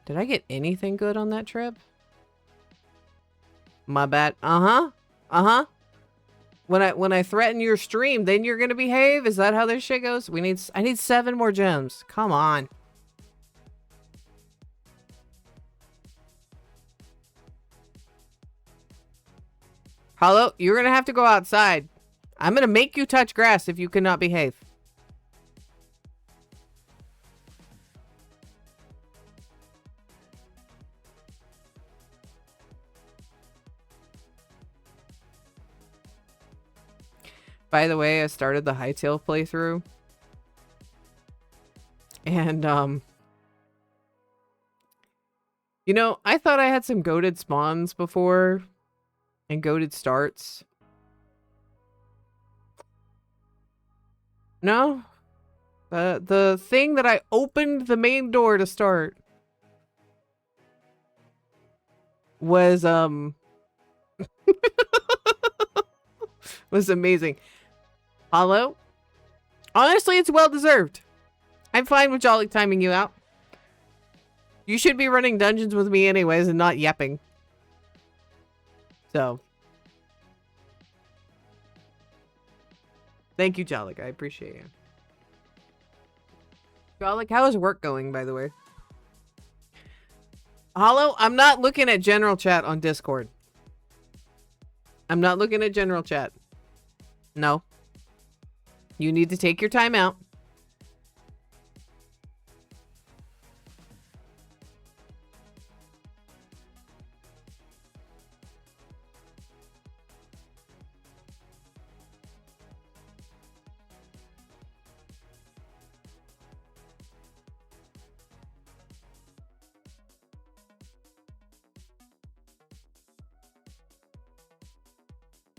Did I get anything good on that trip? My bad. Uh-huh. Uh-huh. When I threaten your stream, then you're gonna behave? Is that how this shit goes? I need 7 more gems. Come on. Hello? You're gonna have to go outside. I'm gonna make you touch grass if you cannot behave. By the way, I started the Hytale playthrough. And, you know, I thought I had some goated spawns before. And goated starts. No. The thing that I opened the main door to start was, was amazing. Hollow? Honestly, it's well deserved. I'm fine with Jolly timing you out. You should be running dungeons with me anyways and not yapping. So. Thank you, Jolly. I appreciate you. Jolly, how is work going, by the way? Hollow, I'm not looking at general chat on Discord. I'm not looking at general chat. No. You need to take your time out.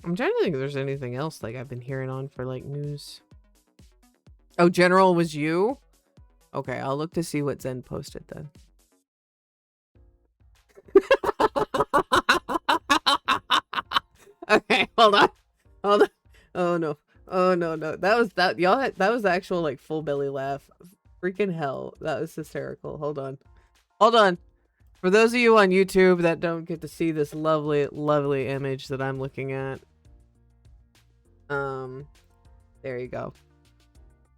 I'm trying to think if there's anything else like I've been hearing on for like news. Oh, General was you? Okay, I'll look to see what Zen posted then. Okay, hold on. Hold on. Oh no. Oh no, no. That was that was the actual like full belly laugh. Freaking hell. That was hysterical. Hold on. Hold on. For those of you on YouTube that don't get to see this lovely, lovely image that I'm looking at. There you go.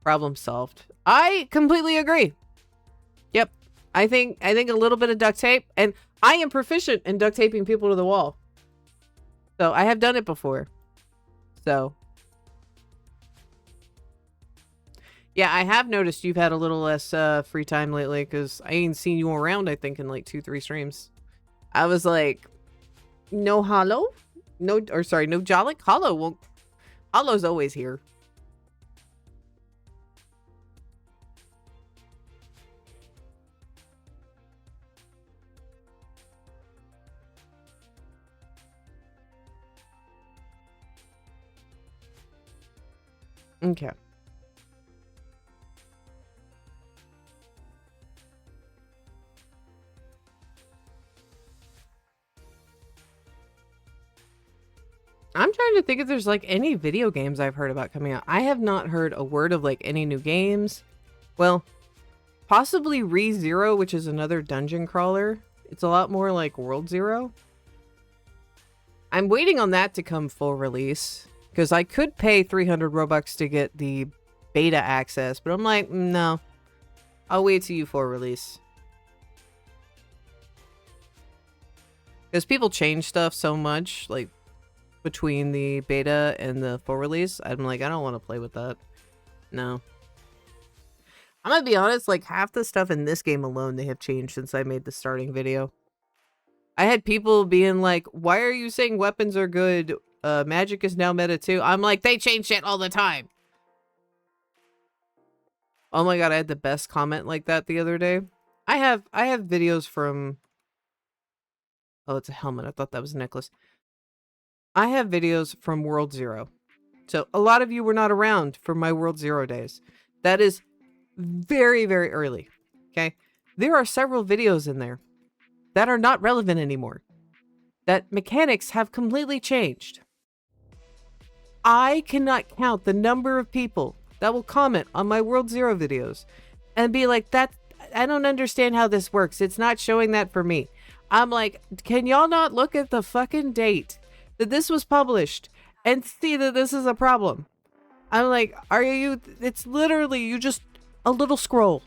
Problem solved. I completely agree. Yep. I think a little bit of duct tape, and I am proficient in duct taping people to the wall. So I have done it before. So yeah, I have noticed you've had a little less free time lately because I ain't seen you around, I think, in like 2-3 streams. I was like, no Hollow? No, or sorry, no Jollik? Hollow won't. Hollow's always here. Okay. I'm trying to think if there's like any video games I've heard about coming out. I have not heard a word of like any new games. Well, possibly ReZero, which is another dungeon crawler. It's a lot more like World Zero. I'm waiting on that to come full release because I could pay 300 Robux to get the beta access, but I'm like, no, I'll wait till you full release. Because people change stuff so much, like between the beta and the full release. I'm like, I don't want to play with that. No. I'm gonna be honest, like half the stuff in this game alone they have changed since I made the starting video. I had people being like, why are you saying weapons are good? Magic is now meta too. I'm like, they change shit all the time. Oh my god, I had the best comment like that the other day. I have videos from... Oh, it's a helmet. I thought that was a necklace. I have videos from World Zero. So a lot of you were not around for my World Zero days. That is very, very early. Okay? There are several videos in there that are not relevant anymore. That mechanics have completely changed. I cannot count the number of people that will comment on my World Zero videos and be like, that I don't understand how this works. It's not showing that for me. I'm like, can y'all not look at the fucking date that this was published and see that this is a problem? I'm like, are you, it's literally, you just, a little scroll.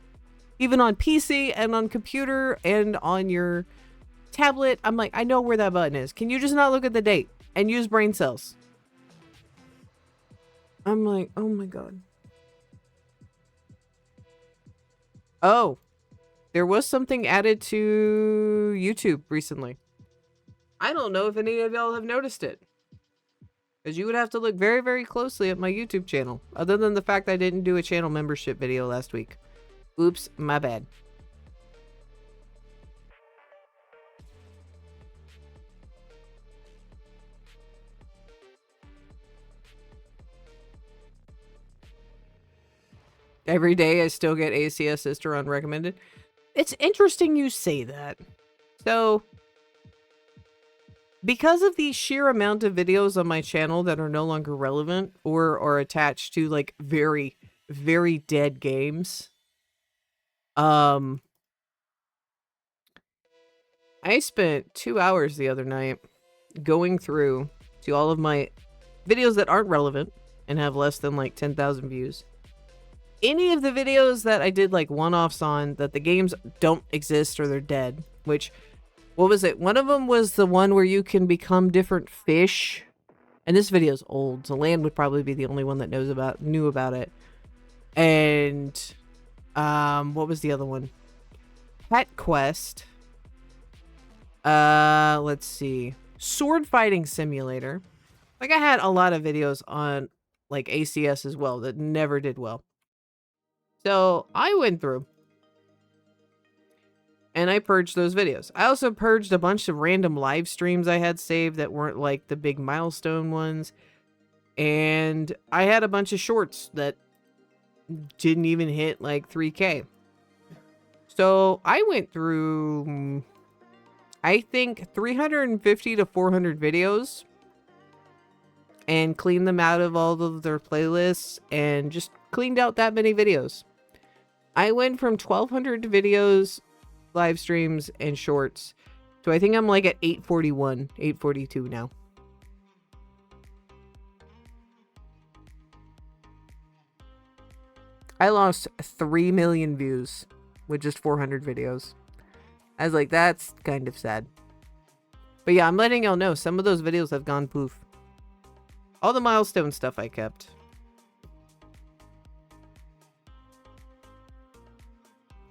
Even on PC and on computer and on your tablet. I'm like, I know where that button is. Can you just not look at the date and use brain cells? I'm like, oh my god. Oh, there was something added to YouTube recently. I don't know if any of y'all have noticed it. Because you would have to look very, very closely at my YouTube channel. Other than the fact I didn't do a channel membership video last week. Oops, my bad. Every day I still get ACS Sister unrecommended. It's interesting you say that. So, because of the sheer amount of videos on my channel that are no longer relevant or are attached to like very, very dead games, I spent 2 hours the other night going through to all of my videos that aren't relevant and have less than like 10,000 views. Any of the videos that I did like one-offs on that the games don't exist or they're dead, which, what was it? One of them was the one where you can become different fish. And this video's old, so Land would probably be the only one that knew about it. And what was the other one? Pet Quest. Let's see. Sword Fighting Simulator. Like I had a lot of videos on like ACS as well that never did well. So I went through and I purged those videos. I also purged a bunch of random live streams I had saved that weren't like the big milestone ones. And I had a bunch of shorts that didn't even hit like 3K. So I went through, I think 350 to 400 videos and cleaned them out of all of their playlists and just cleaned out that many videos. I went from 1,200 videos, live streams, and shorts to I think I'm like at 841, 842 now. I lost 3 million views with just 400 videos. I was like, that's kind of sad. But yeah, I'm letting y'all know some of those videos have gone poof. All the milestone stuff I kept.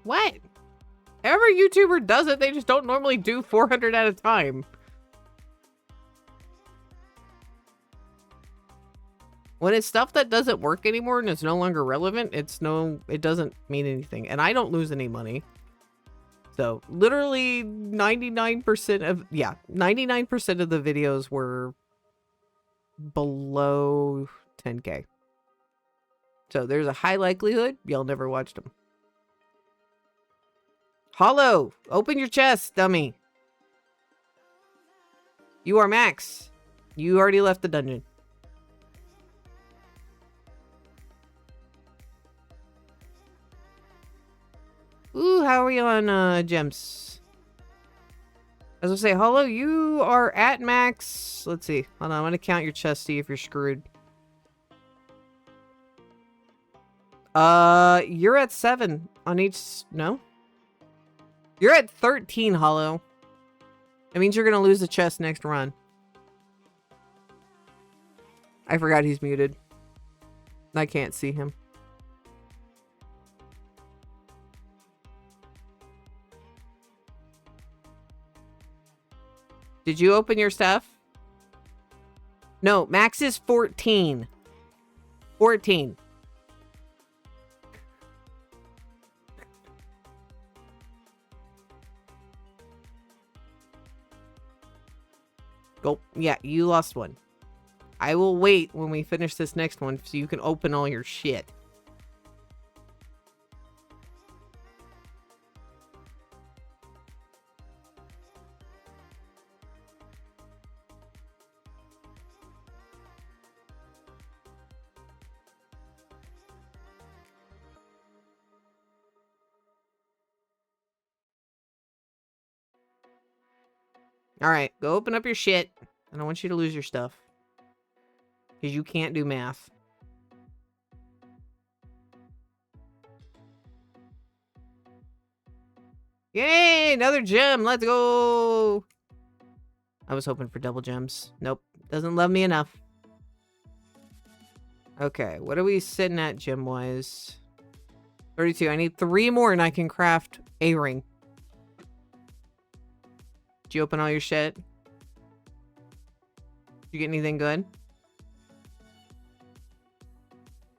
What? Every YouTuber does it, they just don't normally do 400 at a time. When it's stuff that doesn't work anymore and it's no longer relevant, it doesn't mean anything. And I don't lose any money. So literally 99% of the videos were below 10K. So there's a high likelihood y'all never watched them. Hollow, open your chest, dummy. You are Max. You already left the dungeon. Ooh, how are you on gems? As I say, Hollow, you are at max. Let's see. Hold on, I'm gonna count your chest, see if you're screwed. You're at 7 on each. No? You're at 13, Hollow. That means you're gonna lose the chest next run. I forgot he's muted. I can't see him. Did you open your stuff? No, Max is 14. 14. Go. Yeah, you lost one. I will wait when we finish this next one so you can open all your shit. Alright, go open up your shit. I don't want you to lose your stuff. Because you can't do math. Yay! Another gem! Let's go! I was hoping for double gems. Nope. Doesn't love me enough. Okay, what are we sitting at gem-wise? 32. I need 3 more and I can craft a ring. Did you open all your shit? Did you get anything good?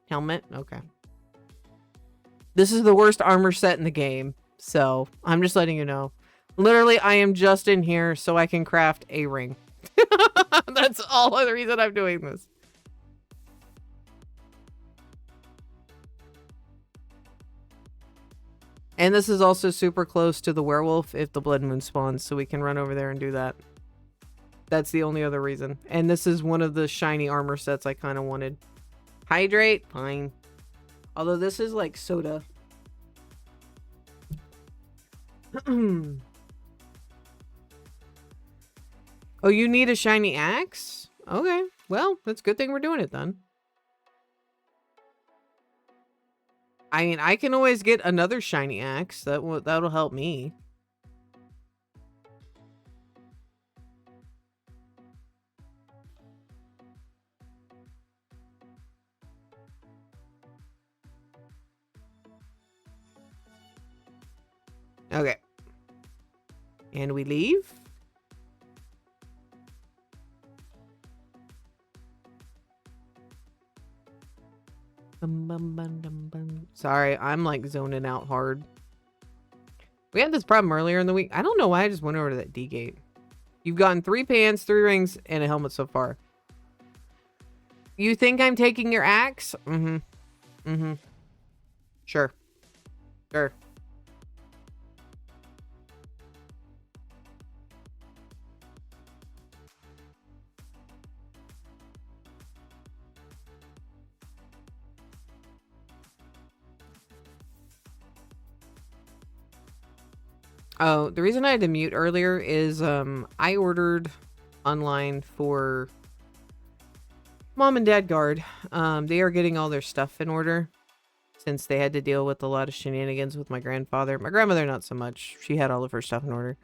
Helmet? Okay. This is the worst armor set in the game, so I'm just letting you know. Literally, I am just in here so I can craft a ring. That's all the reason I'm doing this. And this is also super close to the werewolf if the blood moon spawns, so we can run over there and do that. That's the only other reason. And this is one of the shiny armor sets I kind of wanted. Hydrate? Fine. Although this is like soda. Oh, you need a shiny axe? Okay. Well, that's a good thing we're doing it then. I mean, I can always get another shiny axe. That'll help me. Okay. And we leave. Sorry, I'm like zoning out hard. We had this problem earlier in the week. I don't know why I just went over to that D gate. You've gotten 3 pants, 3 rings, and a helmet so far. You think I'm taking your axe? Mm-hmm. Mm-hmm. Sure. Sure. Oh, the reason I had to mute earlier is I ordered online for Mom and Dad Guard. They are getting all their stuff in order since they had to deal with a lot of shenanigans with my grandfather. My grandmother, not so much. She had all of her stuff in order.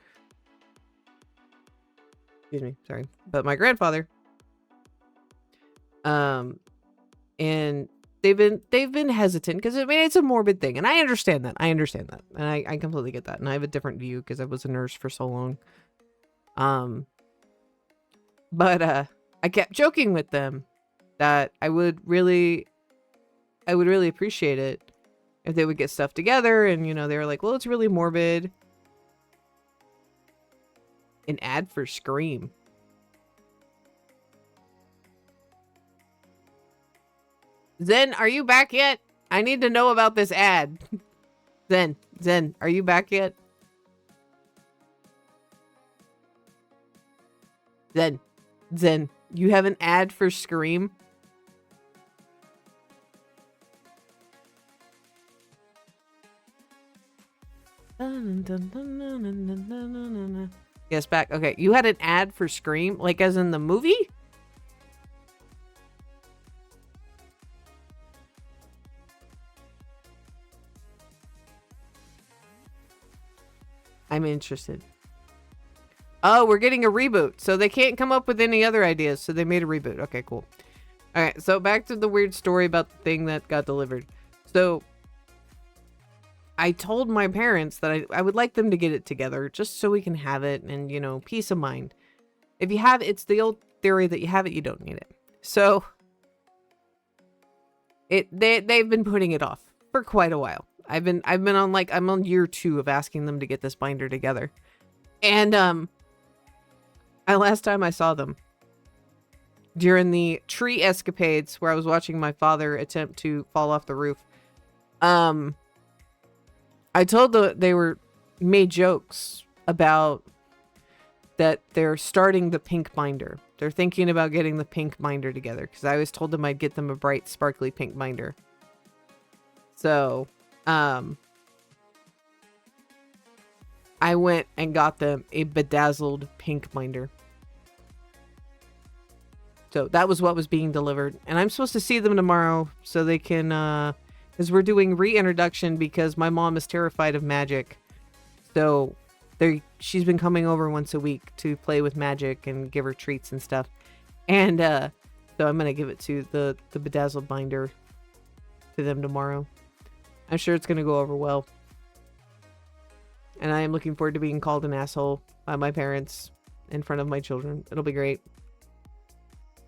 Excuse me, sorry. But my grandfather, and they've been hesitant because I mean it's a morbid thing, and I understand that. And I completely get that. And I have a different view because I was a nurse for so long. But I kept joking with them that I would really appreciate it if they would get stuff together, and you know, they were like, well, it's really morbid. An ad for Scream. Zen, are you back yet? I need to know about this ad. Zen, are you back yet? Zen, you have an ad for Scream? Yes, back. Okay, you had an ad for Scream? Like as in the movie? I'm interested. Oh, we're getting a reboot. So they can't come up with any other ideas. So they made a reboot. Okay, cool. All right, so back to the weird story about the thing that got delivered. So I told my parents that I would like them to get it together just so we can have it and, you know, peace of mind. If you have, it's the old theory that you have it, you don't need it. So they've been putting it off for quite a while. I've been on I'm on year 2 of asking them to get this binder together. And last time I saw them during the tree escapades where I was watching my father attempt to fall off the roof. I told they were made jokes about that they're starting the pink binder. They're thinking about getting the pink binder together because I always told them I'd get them a bright, sparkly pink binder. So, I went and got them a bedazzled pink binder. So that was what was being delivered. And I'm supposed to see them tomorrow so they can, because we're doing reintroduction because my mom is terrified of magic. So she's been coming over once a week to play with magic and give her treats and stuff. And so I'm going to give it to the bedazzled binder to them tomorrow. I'm sure it's going to go over well. And I am looking forward to being called an asshole by my parents in front of my children. It'll be great.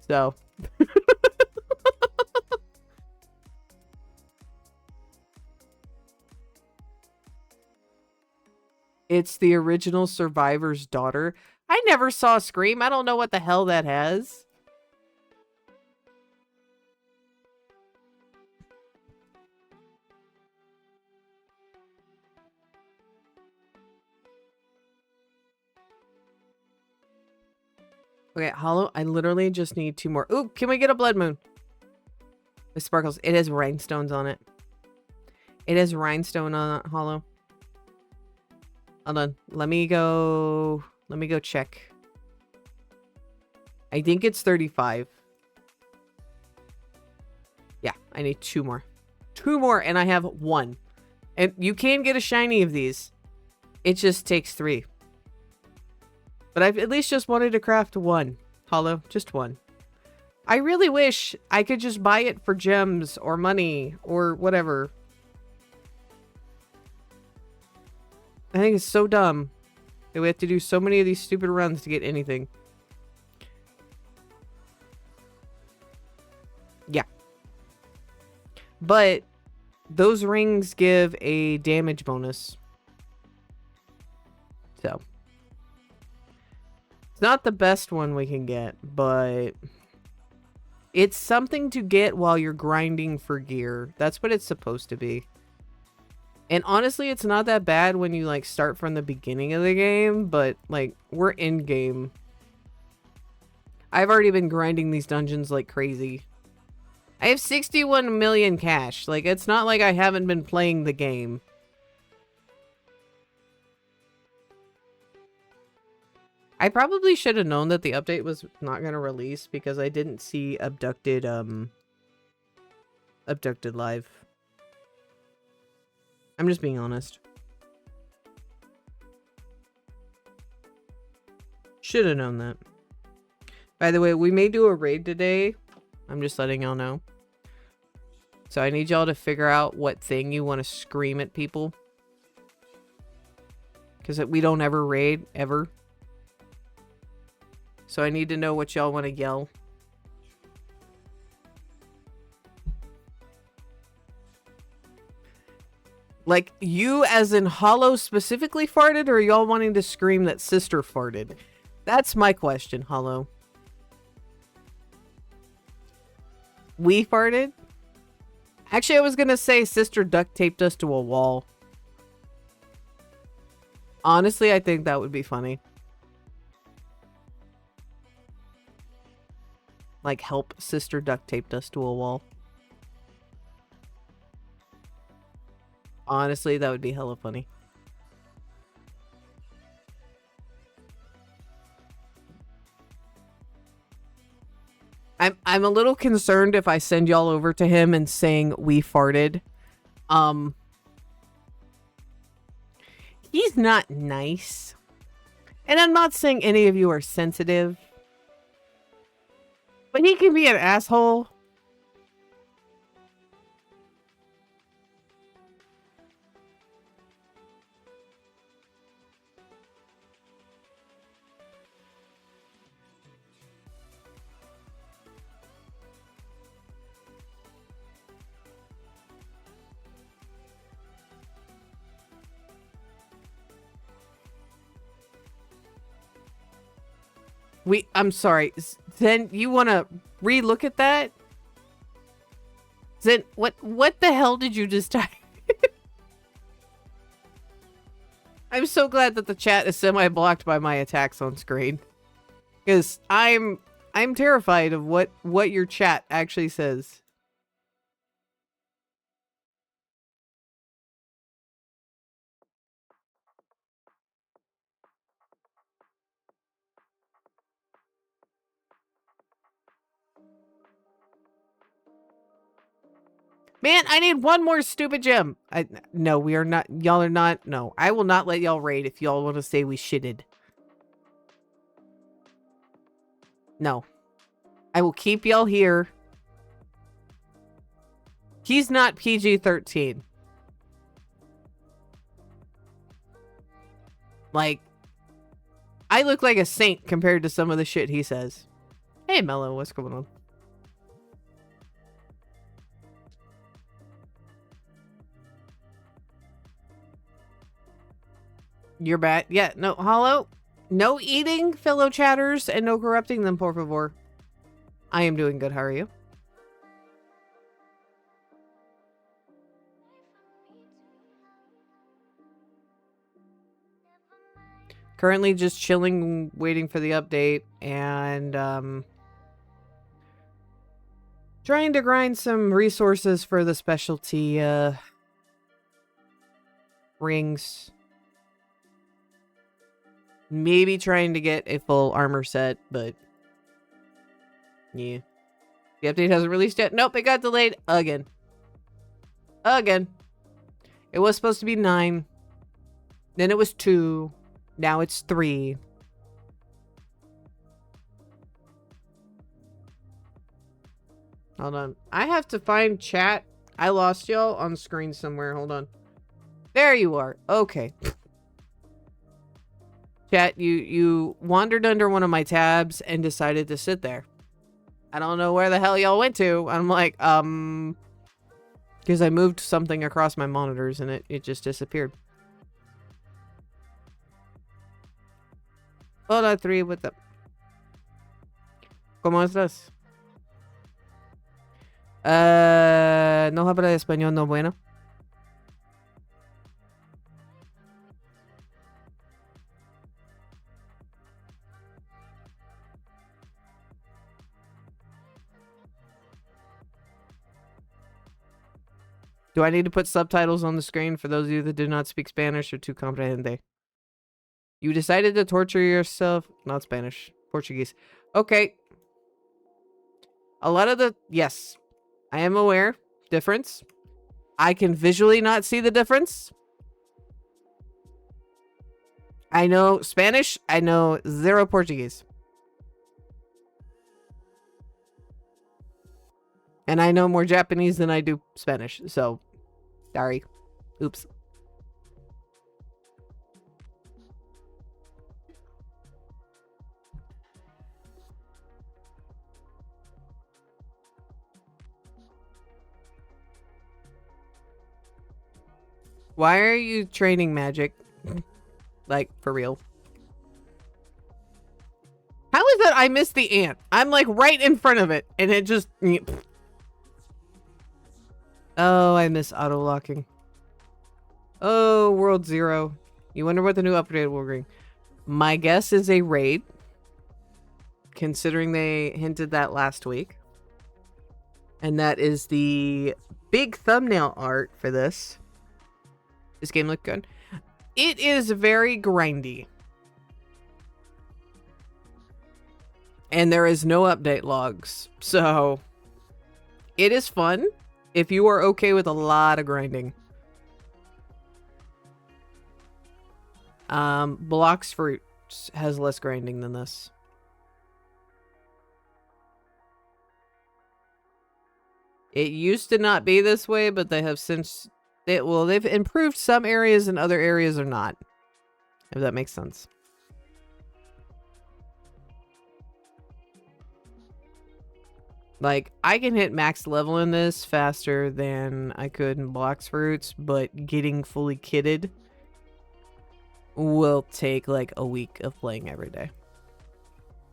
So. It's the original survivor's daughter. I never saw Scream. I don't know what the hell that has. Okay, Hollow, I literally just need 2 more. Ooh, can we get a blood moon? With sparkles. It has rhinestones on it. It has rhinestone on it, Hollow. Hold on. Let me go check. I think it's 35. Yeah, I need 2 more. 2 more, and I have 1. And you can get a shiny of these. It just takes 3. But I've at least just wanted to craft 1. Hollow, just 1. I really wish I could just buy it for gems or money or whatever. I think it's so dumb that we have to do so many of these stupid runs to get anything. Yeah. But those rings give a damage bonus. So. It's not the best one we can get, but it's something to get while you're grinding for gear. That's what it's supposed to be. And honestly, it's not that bad when you like start from the beginning of the game, but like we're in game. I've already been grinding these dungeons like crazy. I have 61 million cash. Like it's not like I haven't been playing the game. I probably should have known that the update was not going to release because I didn't see Abducted live. I'm just being honest. Should have known that. By the way, we may do a raid today. I'm just letting y'all know. So I need y'all to figure out what thing you want to scream at people. Because we don't ever raid, ever. So I need to know what y'all want to yell. Like, you as in Hollow specifically farted, or are y'all wanting to scream that sister farted? That's my question, Hollow. We farted? Actually, I was gonna say sister duct taped us to a wall. Honestly, I think that would be funny. Like, help sister duct taped us to a wall. Honestly, that would be hella funny. I'm a little concerned if I send y'all over to him and saying we farted. He's not nice. And I'm not saying any of you are sensitive. But he can be an asshole. I'm sorry. Then you want to re-look at that? Then what the hell did you just type? I'm so glad that the chat is semi-blocked by my attacks on screen. Because I'm terrified of what your chat actually says. Man, I need one more stupid gem. No, we are not. Y'all are not. No, I will not let y'all raid if y'all want to say we shitted. No. I will keep y'all here. He's not PG-13. Like, I look like a saint compared to some of the shit he says. Hey, Mello, what's going on? You're bad. Yeah, no, Hollow. No eating, fellow chatters, and no corrupting them, por favor. I am doing good. How are you? Currently just chilling, waiting for the update, and trying to grind some resources for the specialty rings. Maybe trying to get a full armor set, but yeah. The update hasn't released yet. Nope, it got delayed again. Again. It was supposed to be 9. Then it was 2. Now it's 3. Hold on. I have to find chat. I lost y'all on screen somewhere. Hold on. There you are. Okay. Chat, you wandered under one of my tabs and decided to sit there. I don't know where the hell y'all went to. I'm like, because I moved something across my monitors and it just disappeared. Hola, 3, what's up? ¿Cómo estás? No habla español, no bueno. Do I need to put subtitles on the screen for those of you that do not speak Spanish or to comprehende? You decided to torture yourself. Not Spanish. Portuguese. Okay. A lot of the... Yes. I am aware. Difference. I can visually not see the difference. I know Spanish. I know 0 Portuguese. And I know more Japanese than I do Spanish. So, sorry. Oops. Why are you training magic? Like, for real. How is it I missed the ant? I'm like right in front of it and it just... Oh, I miss auto-locking. Oh, World Zero. You wonder what the new update will bring. My guess is a raid, considering they hinted that last week. And that is the big thumbnail art for this. This game looked good. It is very grindy. And there is no update logs. So it is fun if you are okay with a lot of grinding. Blocks Fruits has less grinding than this. It used to not be this way, but they have since... they've improved some areas and other areas are not. If that makes sense. Like, I can hit max level in this faster than I could in Blocks Fruits, but getting fully kitted will take like a week of playing every day.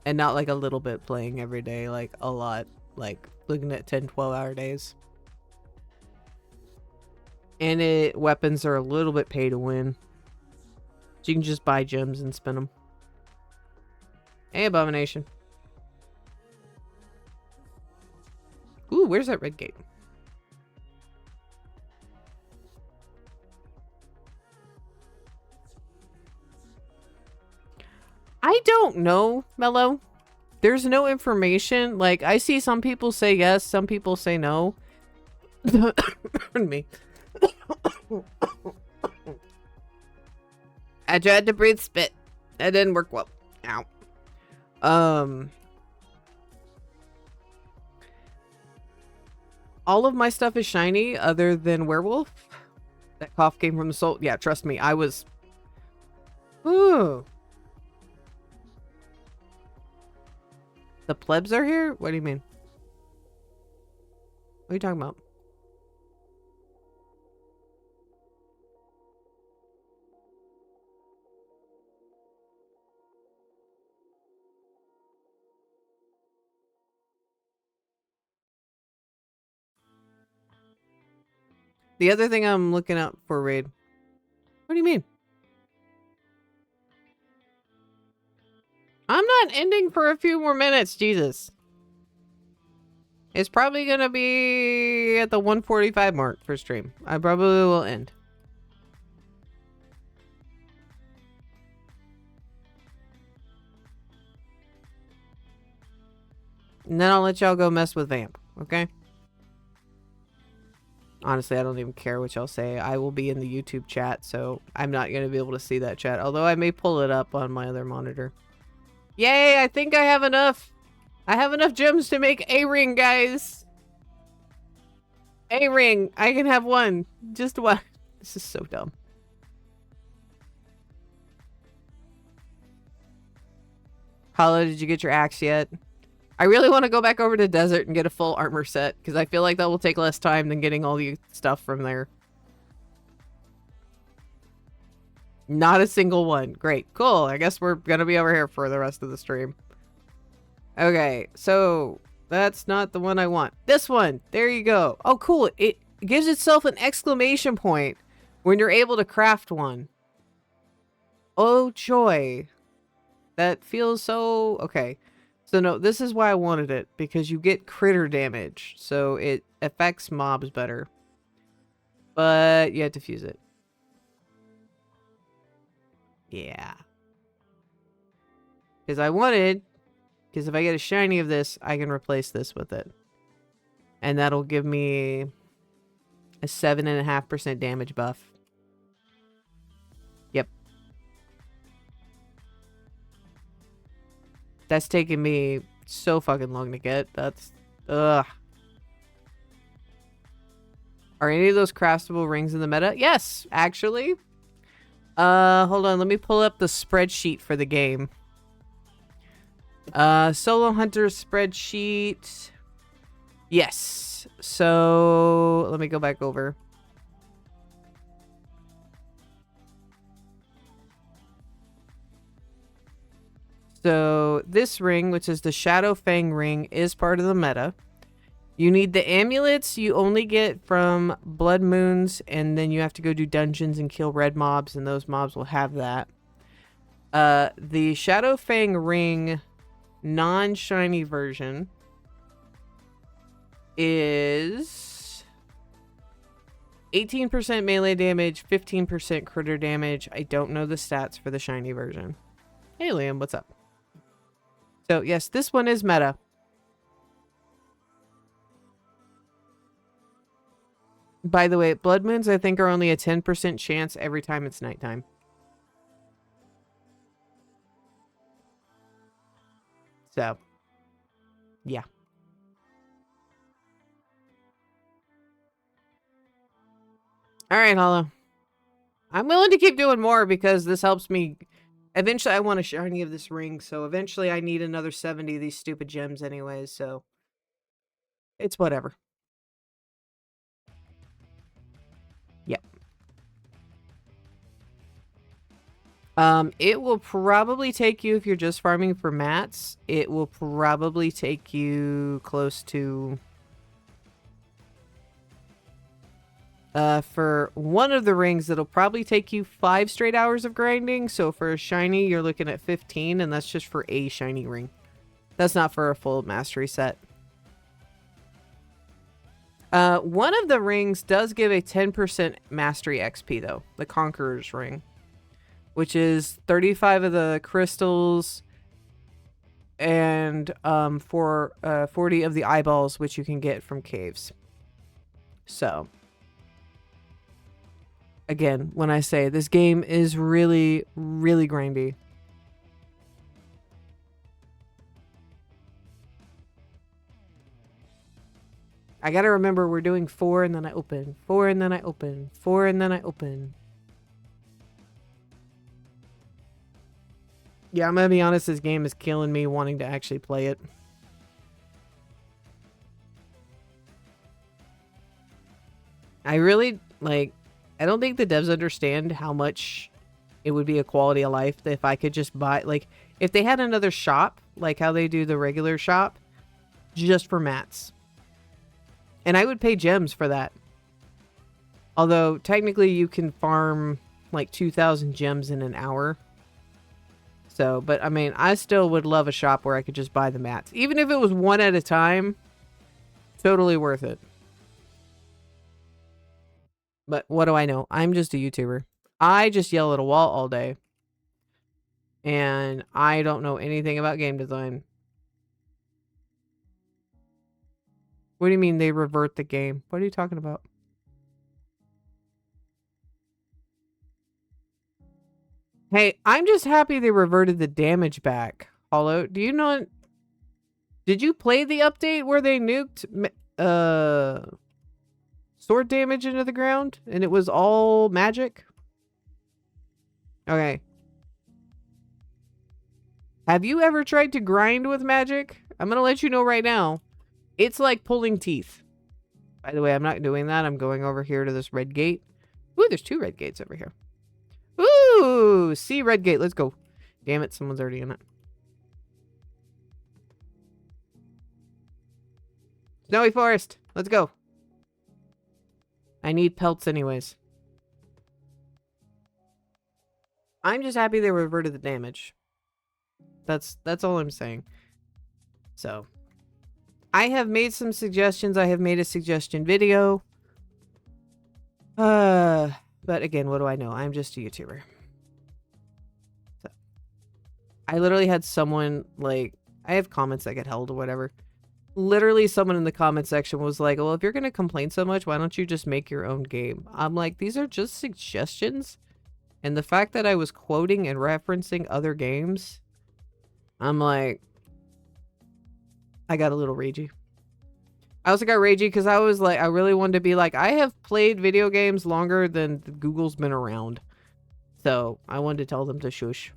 And not like a little bit playing every day, like a lot. Like looking at 10-12 hour days. And weapons are a little bit pay to win. So you can just buy gems and spin them. Hey, Abomination. Ooh, where's that red gate? I don't know, Mello. There's no information. Like, I see some people say yes, some people say no. Pardon me. I tried to breathe spit. That didn't work well. Ow. All of my stuff is shiny other than Werewolf. That cough came from the soul. Yeah, trust me, I was... Ooh. The plebs are here? What do you mean? What are you talking about? The other thing I'm looking out for raid. What do you mean? I'm not ending for a few more minutes, Jesus. It's probably gonna be at the 1:45 mark for stream. I probably will end. And then I'll let y'all go mess with Vamp, okay? Honestly, I don't even care what y'all say. I will be in the YouTube chat, so I'm not going to be able to see that chat. Although I may pull it up on my other monitor. Yay, I think I have enough. I have enough gems to make a ring, guys. A ring. I can have one. Just one. This is so dumb. Hollow, did you get your axe yet? I really want to go back over to Desert and get a full armor set, because I feel like that will take less time than getting all the stuff from there. Not a single one. Great. Cool. I guess we're going to be over here for the rest of the stream. Okay, so that's not the one I want. This one. There you go. Oh, cool. It gives itself an exclamation point when you're able to craft one. Oh, joy. That feels so... Okay. So no, this is why I wanted it, because you get critter damage, so it affects mobs better. But you have to fuse it. Yeah. Because if I get a shiny of this, I can replace this with it. And that'll give me a 7.5% damage buff. Yep. That's taken me so fucking long to get. That's... Ugh. Are any of those craftable rings in the meta? Yes, actually. Hold on. Let me pull up the spreadsheet for the game. Solo Hunter spreadsheet. Yes. So, let me go back over. So this ring, which is the Shadow Fang ring, is part of the meta. You need the amulets you only get from blood moons, and then you have to go do dungeons and kill red mobs, and those mobs will have that. The Shadowfang ring non-shiny version is 18% melee damage, 15% critter damage. I don't know the stats for the shiny version. Hey Liam, what's up? So yes, this one is meta. By the way, blood moons I think are only a 10% chance every time it's nighttime. So, yeah. All right, Hollow. I'm willing to keep doing more because this helps me. Eventually, I want a shiny of this ring, so eventually I need another 70 of these stupid gems anyways, so it's whatever. Yep. It will probably take you, if you're just farming for mats, it will probably take you close to... for one of the rings, it'll probably take you 5 straight hours of grinding. So for a shiny, you're looking at 15, and that's just for a shiny ring. That's not for a full mastery set. One of the rings does give a 10% mastery XP, though. The Conqueror's ring. Which is 35 of the crystals and 40 of the eyeballs, which you can get from caves. So... again, when I say this game is really, really grindy. I gotta remember we're doing 4 and then I open. 4 and then I open. 4 and then I open. Yeah, I'm gonna be honest, this game is killing me wanting to actually play it. I really, like... I don't think the devs understand how much it would be a quality of life if I could just buy, like, if they had another shop, like how they do the regular shop, just for mats. And I would pay gems for that. Although, technically, you can farm, like, 2,000 gems in an hour. So, but, I mean, I still would love a shop where I could just buy the mats. Even if it was one at a time, totally worth it. But what do I know? I'm just a YouTuber. I just yell at a wall all day. And I don't know anything about game design. What do you mean they revert the game? What are you talking about? Hey, I'm just happy they reverted the damage back. Hollow, do you know... did you play the update where they nuked sword damage into the ground and it was all magic? Okay. Have you ever tried to grind with magic? I'm gonna let you know right now. It's like pulling teeth. By the way, I'm not doing that. I'm going over here to this red gate. Ooh, there's 2 red gates over here. Ooh, see red gate. Let's go. Damn it, someone's already in it. Snowy forest. Let's go. I need pelts anyways. I'm just happy they reverted the damage. That's all I'm saying. So, I have made some suggestions. I have made a suggestion video. But again, what do I know? I'm just a YouTuber. So, I literally had someone, like, I have comments that get held or whatever. Literally someone in the comment section was like, well, if you're going to complain so much, why don't you just make your own game? I'm like, these are just suggestions. And the fact that I was quoting and referencing other games, I'm like, I got a little ragey. I also got ragey because I was like, I really wanted to be like, I have played video games longer than Google's been around. So I wanted to tell them to shush.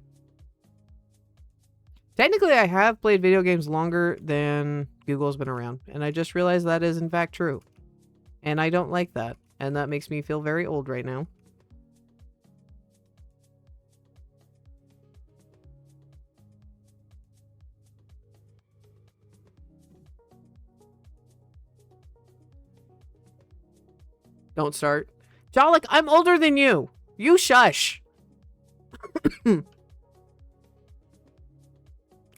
Technically, I have played video games longer than Google's been around. And I just realized that is in fact true. And I don't like that. And that makes me feel very old right now. Don't start. Jollik, I'm older than you. You shush.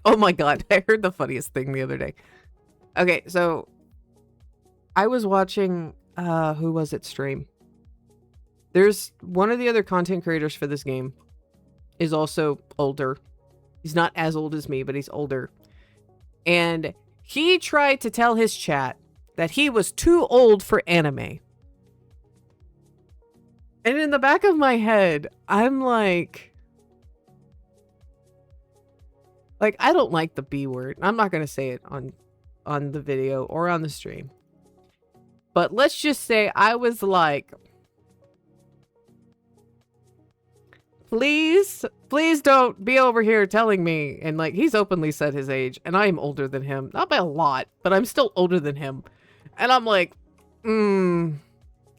Oh my god, I heard the funniest thing the other day. Okay, so I was watching who was it stream? There's one of the other content creators for this game is also older. He's not as old as me, but he's older. And he tried to tell his chat that he was too old for anime. And in the back of my head, I'm like, I don't like the B word. I'm not going to say it on the video or on the stream. But let's just say I was like, please don't be over here telling me. And like, he's openly said his age and I am older than him. Not by a lot, but I'm still older than him. And I'm like,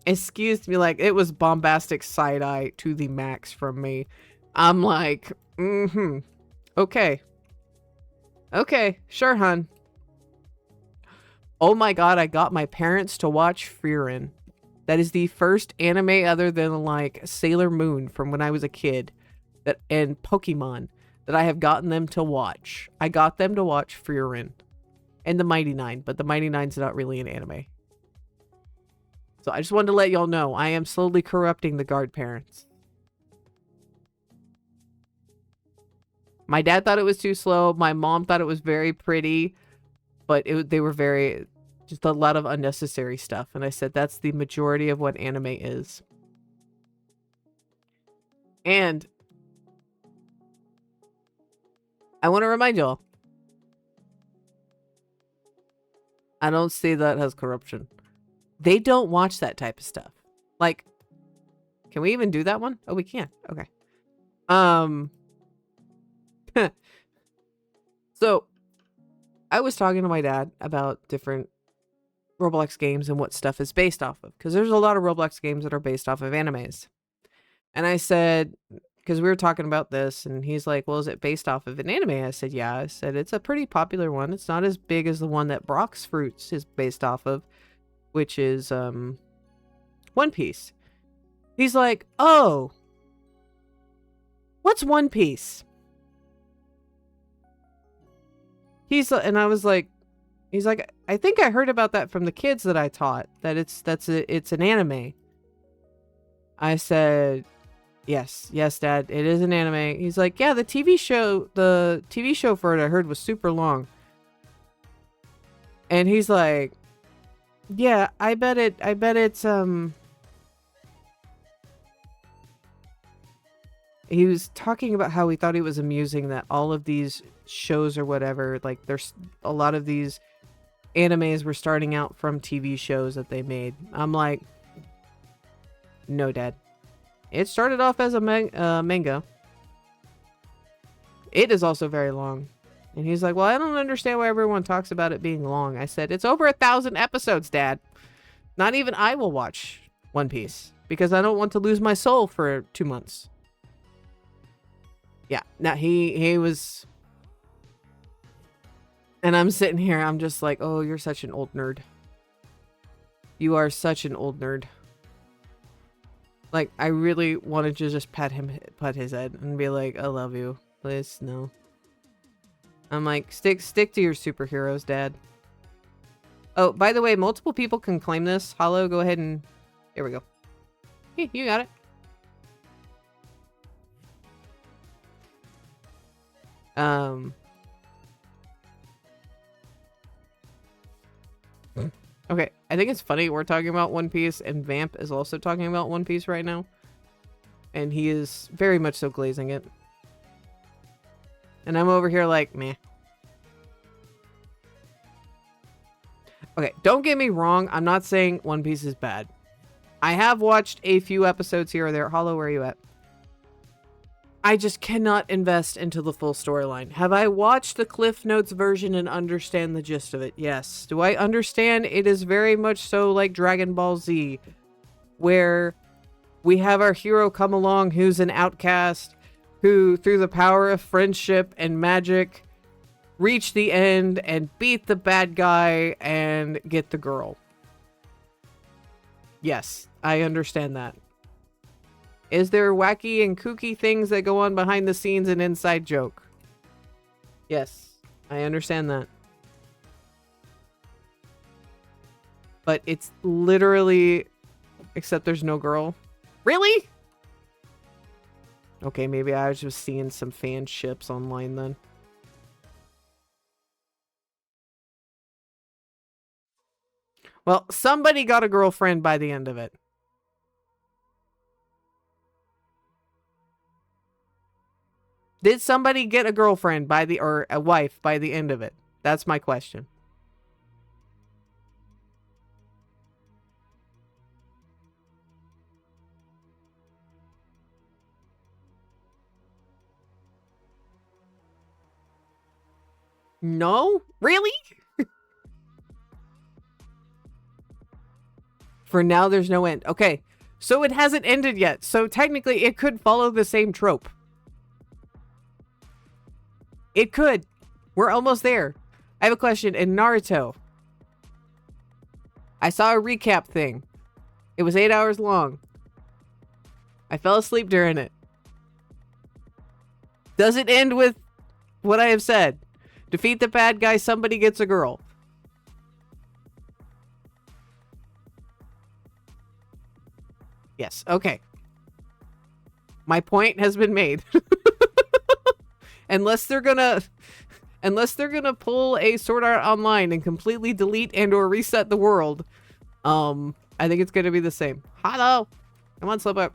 excuse me, like it was bombastic side eye to the max from me. I'm like, okay. Okay, sure, hun. Oh my god, I got my parents to watch Frieren. That is the first anime other than like Sailor Moon from when I was a kid and Pokemon that I have gotten them to watch. I got them to watch Frieren and the Mighty Nine, but the Mighty Nine's not really an anime. So I just wanted to let y'all know I am slowly corrupting the guard parents. My dad thought it was too slow. My mom thought it was very pretty, but they were just a lot of unnecessary stuff. And I said, that's the majority of what anime is. And I want to remind y'all, I don't see that as corruption. They don't watch that type of stuff. Like, can we even do that one? Oh, we can. Okay. So I was talking to my dad about different Roblox games and what stuff is based off of, because there's a lot of Roblox games that are based off of animes. And I said, because we were talking about this, and he's like, well, is it based off of an anime? I said, yeah. I said, it's a pretty popular one. It's not as big as the one that Brock's Fruits is based off of, which is One Piece. He's like, oh, what's One Piece? And I was like, he's like, I think I heard about that from the kids that I taught, that it's an anime. I said, yes, Dad, it is an anime. He's like, yeah, the TV show for it I heard was super long. And he's like, yeah, I bet it's he was talking about how he thought it was amusing that all of these shows or whatever, like there's a lot of these animes were starting out from TV shows that they made. I'm like, no, Dad. It started off as a manga. It is also very long. And he's like, well, I don't understand why everyone talks about it being long. I said, it's over 1,000 episodes, Dad. Not even I will watch One Piece because I don't want to lose my soul for 2 months. Yeah, now he was... And I'm sitting here, I'm just like, oh, you're such an old nerd. You are such an old nerd. Like, I really wanted to just pat his head and be like, I love you. Please, no. I'm like, stick to your superheroes, Dad. Oh, by the way, multiple people can claim this. Hollow, go ahead and... Here we go. Hey, you got it. Okay, I think it's funny we're talking about One Piece and Vamp is also talking about One Piece right now. And he is very much so glazing it. And I'm over here like, meh. Okay, don't get me wrong. I'm not saying One Piece is bad. I have watched a few episodes here or there. Hollow, where are you at? I just cannot invest into the full storyline. Have I watched the Cliff Notes version and understand the gist of it? Yes. Do I understand it is very much so like Dragon Ball Z, where we have our hero come along who's an outcast, who, through the power of friendship and magic, reach the end and beat the bad guy and get the girl. Yes, I understand that. Is there wacky and kooky things that go on behind the scenes and inside joke? Yes, I understand that. But it's literally... Except there's no girl. Really? Okay, maybe I was just seeing some fan ships online then. Well, somebody got a girlfriend by the end of it. Did somebody get a girlfriend by the, or a wife by the end of it? That's my question. No? Really? For now, there's no end. Okay, so it hasn't ended yet. So technically, it could follow the same trope. It could. We're almost there. I have a question. In Naruto, I saw a recap thing. It was 8 hours long. I fell asleep during it. Does it end with what I have said? Defeat the bad guy, somebody gets a girl. Yes, okay. My point has been made. Unless they're gonna pull a Sword Art Online and completely delete and or reset the world, I think it's gonna be the same. Hello, come on, slip up.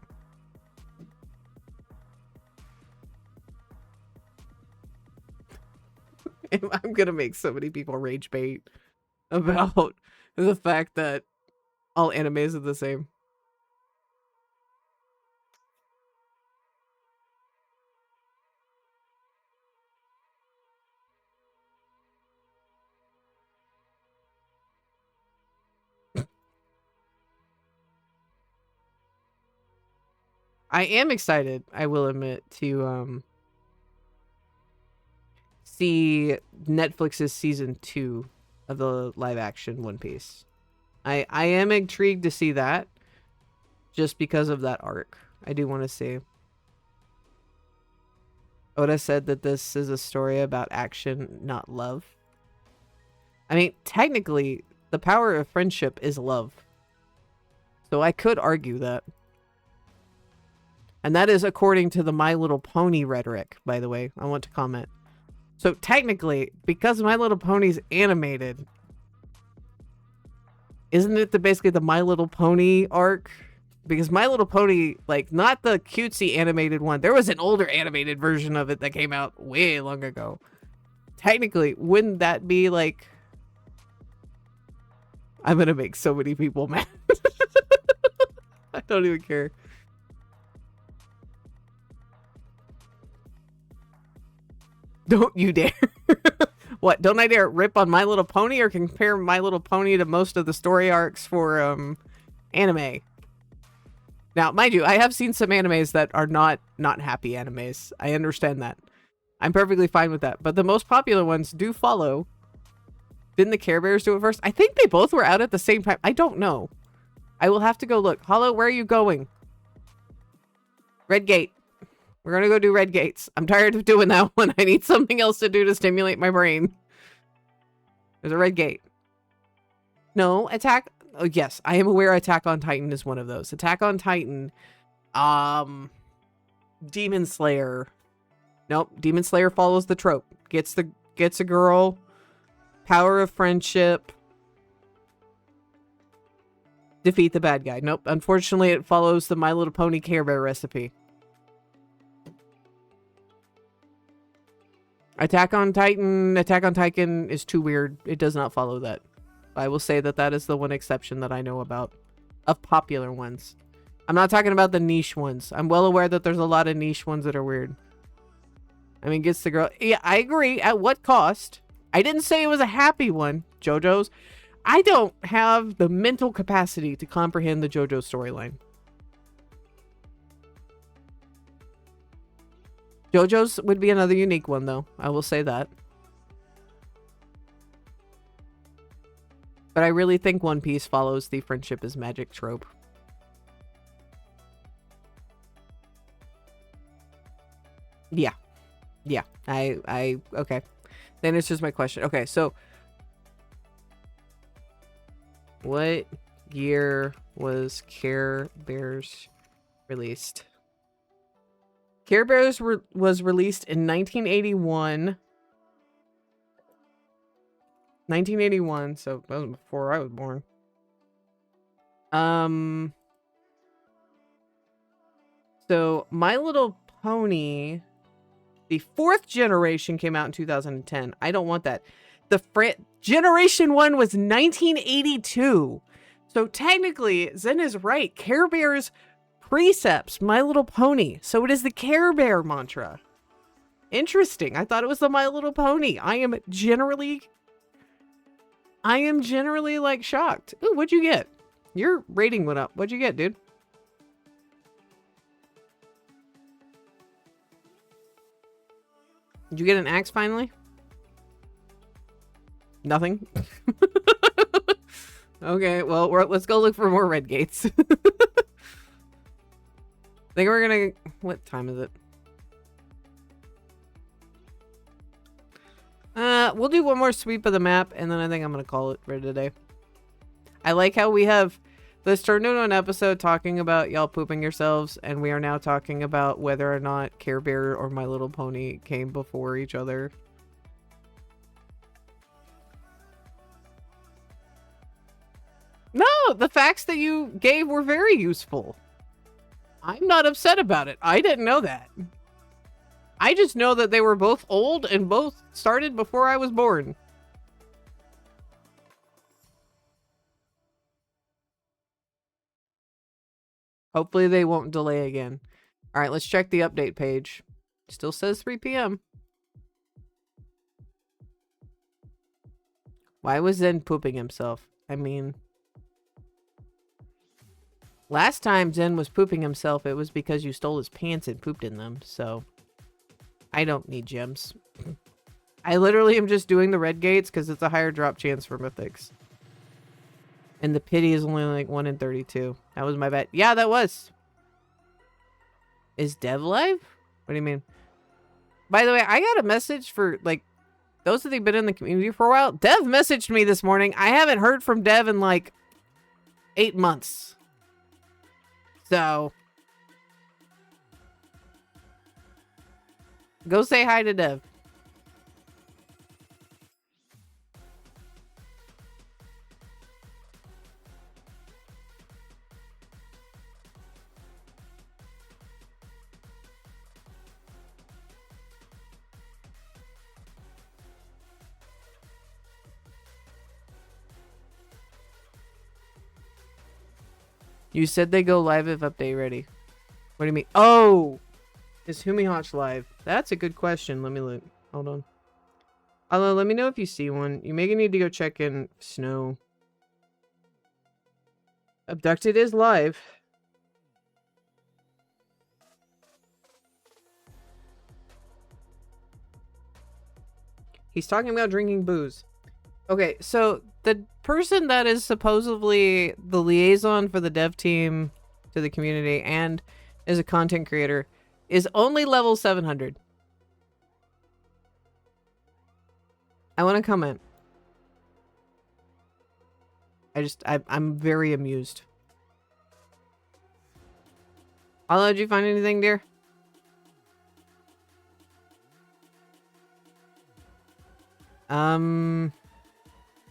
I'm gonna make so many people rage bait about the fact that all animes are the same. I am excited, I will admit, to see Netflix's season 2 of the live action One Piece. I am intrigued to see that just because of that arc. I do want to see. Oda said that this is a story about action, not love. I mean, technically, the power of friendship is love. So I could argue that. And that is according to the My Little Pony rhetoric, by the way. I want to comment. So technically, because My Little Pony's animated, isn't it basically the My Little Pony arc? Because My Little Pony, like, not the cutesy animated one. There was an older animated version of it that came out way long ago. Technically, wouldn't that be like... I'm gonna make so many people mad. I don't even care. Don't you dare. What, don't I dare rip on My Little Pony or compare My Little Pony to most of the story arcs for anime? Now, mind you, I have seen some animes that are not happy animes. I understand that. I'm perfectly fine with that. But the most popular ones do follow. Didn't the Care Bears do it first? I think they both were out at the same time. I don't know. I will have to go look. Hollow, where are you going? Red Gate. We're going to go do Red Gates. I'm tired of doing that one. I need something else to do to stimulate my brain. There's a Red Gate. No, Attack... Oh, yes. I am aware Attack on Titan is one of those. Attack on Titan. Demon Slayer. Nope. Demon Slayer follows the trope. Gets a girl. Power of friendship. Defeat the bad guy. Nope. Unfortunately, it follows the My Little Pony Care Bear recipe. Attack on Titan is too weird. It does not follow that. I will say that that is the one exception that I know about of popular ones. I'm not talking about the niche ones. I'm well aware that there's a lot of niche ones that are weird. I mean, gets the girl. Yeah, I agree. At what cost? I didn't say it was a happy one, JoJo's. I don't have the mental capacity to comprehend the JoJo storyline. JoJo's would be another unique one, though. I will say that. But I really think One Piece follows the friendship is magic trope. Yeah. Yeah. Okay. Then it's just my question. Okay, so what year was Care Bears released? Care Bears was released in 1981. 1981, so that was before I was born. So My Little Pony, the 4th generation came out in 2010. I don't want that. The Generation 1 was 1982. So technically, Zen is right. Care Bears precepts My Little Pony. So it is the Care Bear mantra. Interesting. I thought it was the My Little Pony. I am generally like shocked. Ooh, what'd you get? Your rating went up. What'd you get, dude? Did you get an axe finally? Nothing? Okay, well, let's go look for more red gates. I think we're gonna... What time is it? We'll do one more sweep of the map, and then I think I'm gonna call it for today. I like how we have this turned into an episode talking about y'all pooping yourselves, and we are now talking about whether or not Care Bear or My Little Pony came before each other. No, the facts that you gave were very useful. I'm not upset about it. I didn't know that. I just know that they were both old and both started before I was born. Hopefully they won't delay again. All right, let's check the update page. Still says 3 p.m. Why was Zen pooping himself? I mean... Last time Zen was pooping himself, it was because you stole his pants and pooped in them, so... I don't need gems. I literally am just doing the red gates because it's a higher drop chance for mythics. And the pity is only like 1 in 32. That was my bet. Yeah, that was. Is Dev live? What do you mean? By the way, I got a message for, like, those that have been in the community for a while. Dev messaged me this morning. I haven't heard from Dev in, like, 8 months. So... Go say hi to Dev. You said they go live if update ready. What do you mean? Oh! Is Humihotch live? That's a good question. Let me look. Hold on. Although, let me know if you see one. You may need to go check in Snow. Abducted is live. He's talking about drinking booze. Okay, so the person that is supposedly the liaison for the dev team to the community and is a content creator is only level 700. I want to comment. I'm very amused. Although, did you find anything, dear?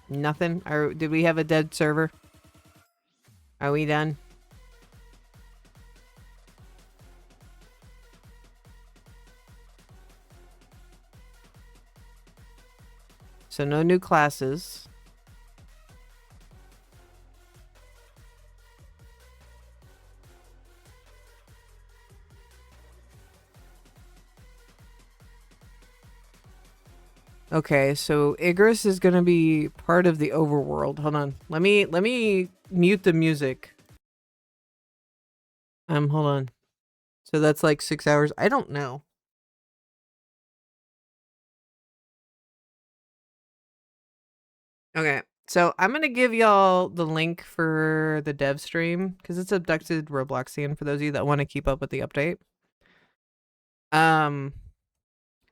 Nothing. Did we have a dead server? Are we done? So no new classes. Okay, so Igris is gonna be part of the overworld. Hold on. Let me mute the music. Hold on. So that's like 6 hours. I don't know. Okay, so I'm gonna give y'all the link for the dev stream because it's Abducted Robloxian for those of you that want to keep up with the update.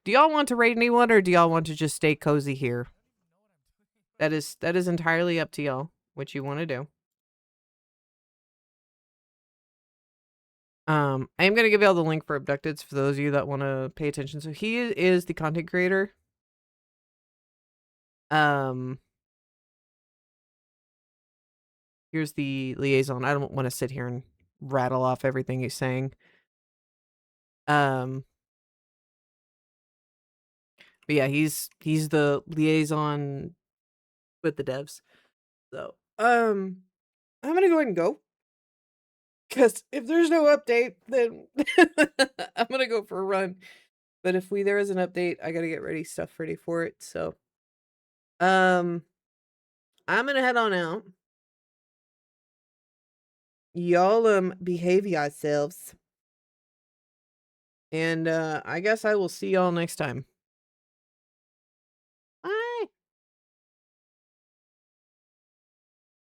Do y'all want to raid anyone, or do y'all want to just stay cozy here? That is entirely up to y'all, what you want to do. I am going to give y'all the link for Abducted for those of you that want to pay attention. So he is the content creator. Here's the liaison. I don't want to sit here and rattle off everything he's saying. But yeah, he's the liaison with the devs. So, I'm gonna go ahead and go. Because if there's no update, then I'm gonna go for a run. But if there is an update, I gotta get stuff ready for it. So, I'm gonna head on out. Y'all behave yourselves. And I guess I will see y'all next time.